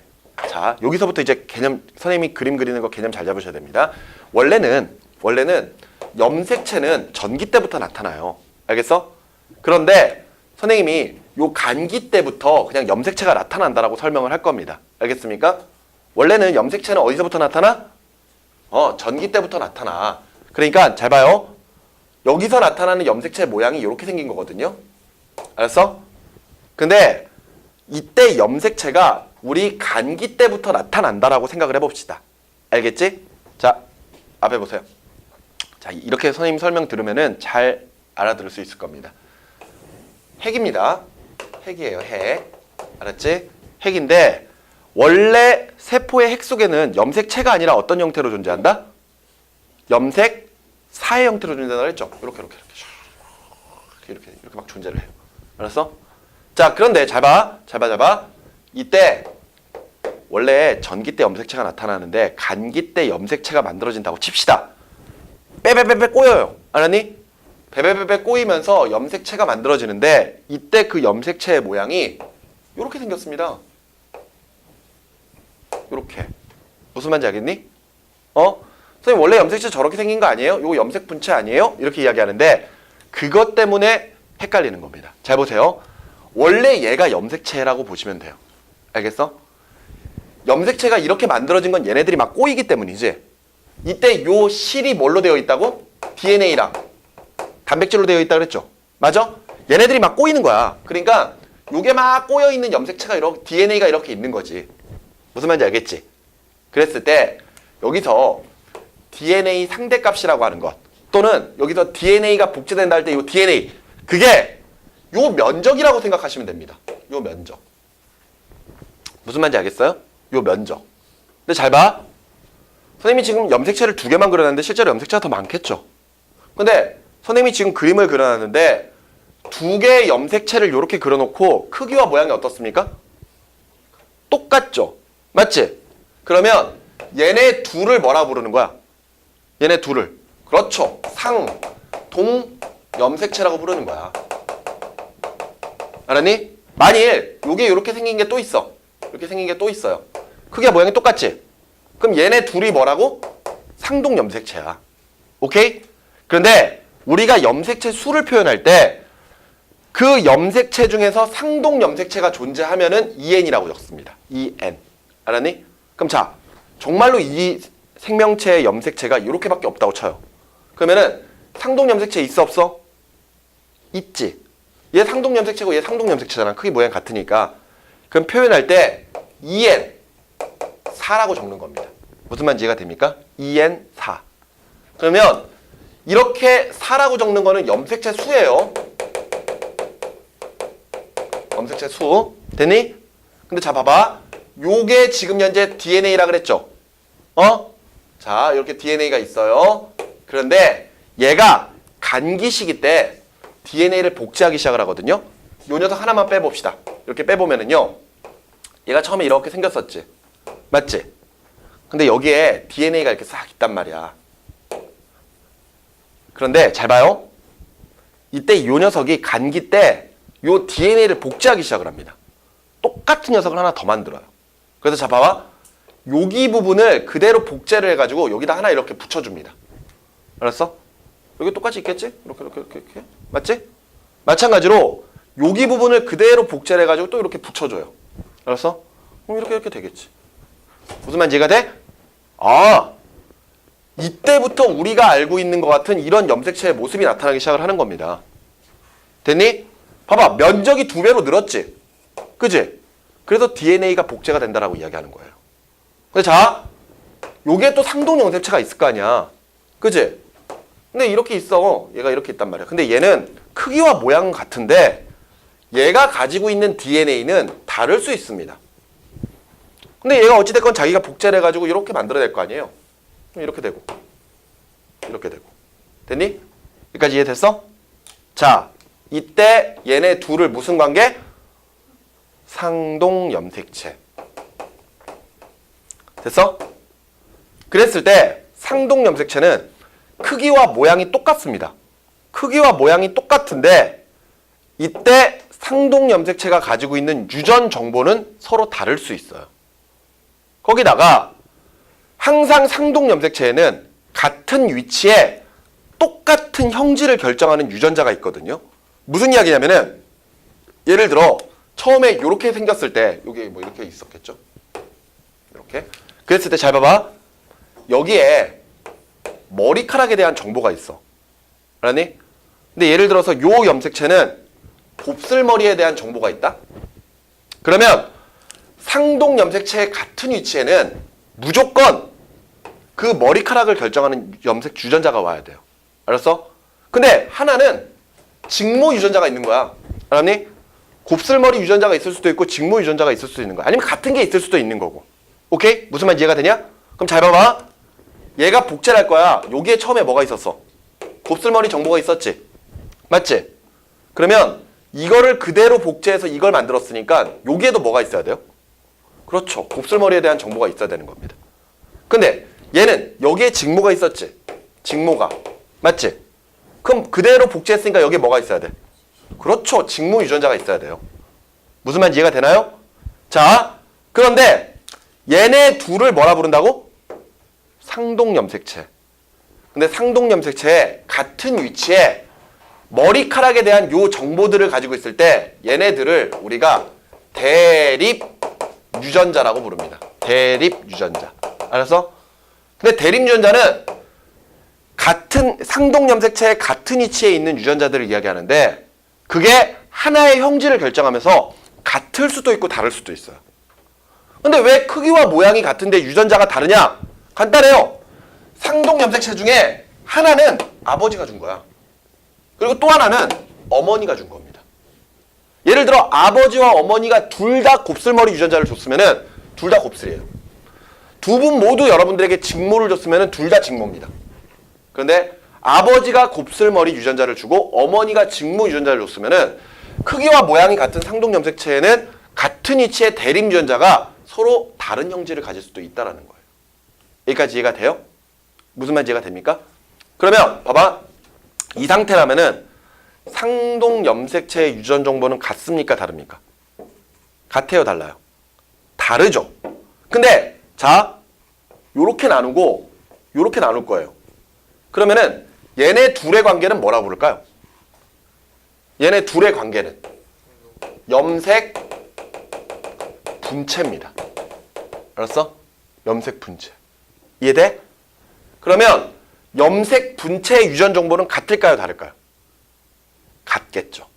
자, 여기서부터 이제 개념 선생님이 그림 그리는 거 개념 잘 잡으셔야 됩니다. 원래는 염색체는 전기 때부터 나타나요. 알겠어? 그런데 선생님이 요 간기 때부터 그냥 염색체가 나타난다라고 설명을 할 겁니다. 알겠습니까? 원래는 염색체는 어디서부터 나타나? 전기 때부터 나타나. 그러니까 잘 봐요. 여기서 나타나는 염색체 모양이 이렇게 생긴 거거든요. 알았어? 근데 이때 염색체가 우리 간기 때부터 나타난다라고 생각을 해봅시다. 알겠지? 자, 앞에 보세요. 자, 이렇게 선생님 설명 들으면은 잘 알아들을 수 있을 겁니다. 핵입니다. 핵이에요, 핵. 알았지? 핵인데 원래 세포의 핵 속에는 염색체가 아니라 어떤 형태로 존재한다? 염색사의 형태로 존재한다 그랬죠? 이렇게 막 존재를 해요. 알았어? 자, 그런데 잘 봐. 이때 원래 전기 때 염색체가 나타나는데 간기 때 염색체가 만들어진다고 칩시다. 빼빼빼빼 꼬여요. 알았니? 베베베베 꼬이면서 염색체가 만들어지는데 이때 그 염색체의 모양이 이렇게 생겼습니다. 이렇게. 무슨 말인지 알겠니? 선생님 원래 염색체 저렇게 생긴 거 아니에요? 이거 염색 분체 아니에요? 이렇게 이야기하는데 그것 때문에 헷갈리는 겁니다. 잘 보세요. 원래 얘가 염색체라고 보시면 돼요. 알겠어? 염색체가 이렇게 만들어진 건 얘네들이 막 꼬이기 때문이지. 이때 요 실이 뭘로 되어 있다고? DNA랑 단백질로 되어 있다 그랬죠? 맞아? 얘네들이 막 꼬이는 거야. 그러니까 요게 막 꼬여있는 염색체가 이렇게 DNA가 이렇게 있는 거지. 무슨 말인지 알겠지? 그랬을 때 여기서 DNA 상대값이라고 하는 것 또는 여기서 DNA가 복제된다 할 때 요 DNA 그게 요 면적이라고 생각하시면 됩니다. 요 면적. 무슨 말인지 알겠어요? 요 면적. 근데 잘 봐. 선생님이 지금 염색체를 2개만 그려놨는데 실제로 염색체가 더 많겠죠? 근데 선생님이 지금 그림을 그려놨는데 2개의 염색체를 이렇게 그려놓고 크기와 모양이 어떻습니까? 똑같죠? 맞지? 그러면 얘네 둘을 뭐라 부르는 거야? 얘네 둘을. 그렇죠. 상, 동, 염색체라고 부르는 거야. 알았니? 만일 요게 이렇게 생긴 게 또 있어. 이렇게 생긴 게 또 있어요. 크기와 모양이 똑같지? 그럼 얘네 둘이 뭐라고? 상동 염색체야. 오케이? 그런데 우리가 염색체 수를 표현할 때 그 염색체 중에서 상동 염색체가 존재하면은 EN이라고 적습니다. EN. 알았니? 그럼 자, 정말로 이 생명체의 염색체가 이렇게밖에 없다고 쳐요. 그러면은 상동 염색체 있어 없어? 있지. 얘 상동 염색체고 얘 상동 염색체잖아. 크기 모양 같으니까. 그럼 표현할 때 EN 4라고 적는 겁니다. 무슨 말인지 이해가 됩니까? EN 4. 그러면 이렇게 4라고 적는 거는 염색체 수예요. 염색체 수. 됐니? 근데 자 봐봐. 요게 지금 현재 DNA라 그랬죠? 자, 이렇게 DNA가 있어요. 그런데 얘가 간기 시기 때 DNA를 복제하기 시작을 하거든요. 요 녀석 하나만 빼봅시다. 이렇게 빼보면은요. 얘가 처음에 이렇게 생겼었지. 맞지? 근데 여기에 DNA가 이렇게 싹 있단 말이야. 그런데 잘 봐요. 이때 요 녀석이 간기 때 요 DNA를 복제하기 시작을 합니다. 똑같은 녀석을 하나 더 만들어요. 그래서 자 봐봐. 여기 부분을 그대로 복제를 해가지고 여기다 하나 이렇게 붙여줍니다. 알았어? 여기 똑같이 있겠지? 이렇게. 맞지? 마찬가지로 여기 부분을 그대로 복제를 해가지고 또 이렇게 붙여줘요. 알았어? 그럼 이렇게 되겠지. 무슨 말인지 이해가 돼? 아, 이때부터 우리가 알고 있는 것 같은 이런 염색체의 모습이 나타나기 시작을 하는 겁니다. 됐니? 봐봐. 면적이 2배로 늘었지? 그지? 그래서 DNA가 복제가 된다라고 이야기하는 거예요. 근데 자, 요게 또 상동 염색체가 있을 거 아니야. 그지? 근데 이렇게 있어. 얘가 이렇게 있단 말이야. 근데 얘는 크기와 모양은 같은데 얘가 가지고 있는 DNA는 다를 수 있습니다. 근데 얘가 어찌됐건 자기가 복제를 해가지고 이렇게 만들어낼 거 아니에요. 이렇게 되고 이렇게 되고. 됐니? 여기까지 이해됐어? 자, 이때 얘네 둘을 무슨 관계? 상동 염색체. 됐어? 그랬을 때 상동 염색체는 크기와 모양이 똑같습니다. 크기와 모양이 똑같은데 이때 상동 염색체가 가지고 있는 유전 정보는 서로 다를 수 있어요. 거기다가 항상 상동 염색체에는 같은 위치에 똑같은 형질을 결정하는 유전자가 있거든요. 무슨 이야기냐면은 예를 들어 처음에 이렇게 생겼을 때 여기 뭐 이렇게 있었겠죠? 이렇게. 그랬을 때 잘 봐봐. 여기에 머리카락에 대한 정보가 있어. 알았니? 근데 예를 들어서 요 염색체는 곱슬머리에 대한 정보가 있다? 그러면 상동 염색체의 같은 위치에는 무조건 그 머리카락을 결정하는 염색 유전자가 와야 돼요. 알았어? 근데 하나는 직모 유전자가 있는 거야. 알았니? 곱슬머리 유전자가 있을 수도 있고 직모 유전자가 있을 수도 있는 거야. 아니면 같은 게 있을 수도 있는 거고. 오케이? 무슨 말인지 이해가 되냐? 그럼 잘 봐봐. 얘가 복제를 할 거야. 여기에 처음에 뭐가 있었어? 곱슬머리 정보가 있었지? 맞지? 그러면 이거를 그대로 복제해서 이걸 만들었으니까 여기에도 뭐가 있어야 돼요? 그렇죠. 곱슬머리에 대한 정보가 있어야 되는 겁니다. 근데 얘는 여기에 직모가 있었지? 직모가. 맞지? 그럼 그대로 복제했으니까 여기에 뭐가 있어야 돼? 그렇죠. 직모 유전자가 있어야 돼요. 무슨 말인지 이해가 되나요? 자, 그런데 얘네 둘을 뭐라 부른다고? 상동 염색체. 근데 상동 염색체의 같은 위치에 머리카락에 대한 요 정보들을 가지고 있을 때 얘네들을 우리가 대립 유전자라고 부릅니다. 대립 유전자. 알았어? 근데 대립 유전자는 같은 상동 염색체의 같은 위치에 있는 유전자들을 이야기하는데 그게 하나의 형질을 결정하면서 같을 수도 있고 다를 수도 있어요. 근데 왜 크기와 모양이 같은데 유전자가 다르냐? 간단해요. 상동 염색체 중에 하나는 아버지가 준 거야. 그리고 또 하나는 어머니가 준 겁니다. 예를 들어 아버지와 어머니가 둘 다 곱슬머리 유전자를 줬으면은 둘 다 곱슬이에요. 두 분 모두 여러분들에게 직모를 줬으면은 둘 다 직모입니다. 그런데 아버지가 곱슬머리 유전자를 주고 어머니가 직모 유전자를 줬으면은 크기와 모양이 같은 상동 염색체에는 같은 위치의 대립 유전자가 서로 다른 형질을 가질 수도 있다라는 거예요. 여기까지 이해가 돼요? 무슨 말인지 이해가 됩니까? 그러면 봐봐. 이 상태라면은 상동 염색체의 유전 정보는 같습니까? 다릅니까? 같아요, 달라요? 다르죠. 근데 자, 요렇게 나누고 요렇게 나눌 거예요. 그러면은 얘네 둘의 관계는 뭐라고 부를까요? 얘네 둘의 관계는 염색 분체입니다. 알았어? 염색 분체. 이해돼? 그러면 염색 분체의 유전 정보는 같을까요, 다를까요? 같겠죠.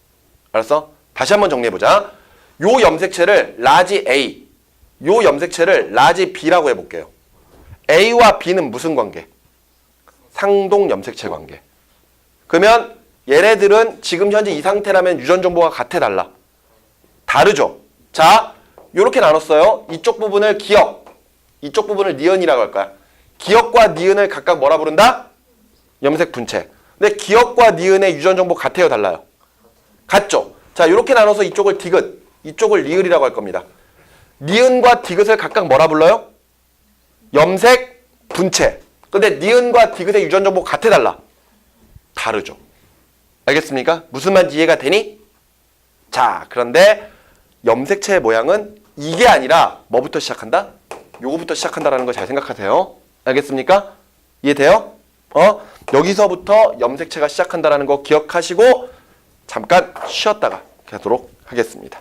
알았어? 다시 한번 정리해보자. 요 염색체를 라지 A, 요 염색체를 라지 B라고 해볼게요. A와 B는 무슨 관계? 상동 염색체 관계. 그러면 얘네들은 지금 현재 이 상태라면 유전 정보가 같아, 달라? 다르죠. 자, 요렇게 나눴어요. 이쪽 부분을 기억, 이쪽 부분을 니은이라고 할까요? 기억과 니은을 각각 뭐라 부른다? 염색 분체. 근데 기억과 니은의 유전 정보 같아요, 달라요? 같죠. 자, 이렇게 나눠서 이쪽을 디귿, 이쪽을 리을이라고 할 겁니다. 니은과 디귿을 각각 뭐라 불러요? 염색 분체. 근데 니은과 디귿의 유전 정보 같아, 달라? 다르죠. 알겠습니까? 무슨 말인지 이해가 되니? 자, 그런데 염색체의 모양은 이게 아니라 뭐부터 시작한다? 요거부터 시작한다라는 거 잘 생각하세요. 알겠습니까? 이해돼요? 여기서부터 염색체가 시작한다라는 거 기억하시고 잠깐 쉬었다가 가도록 하겠습니다.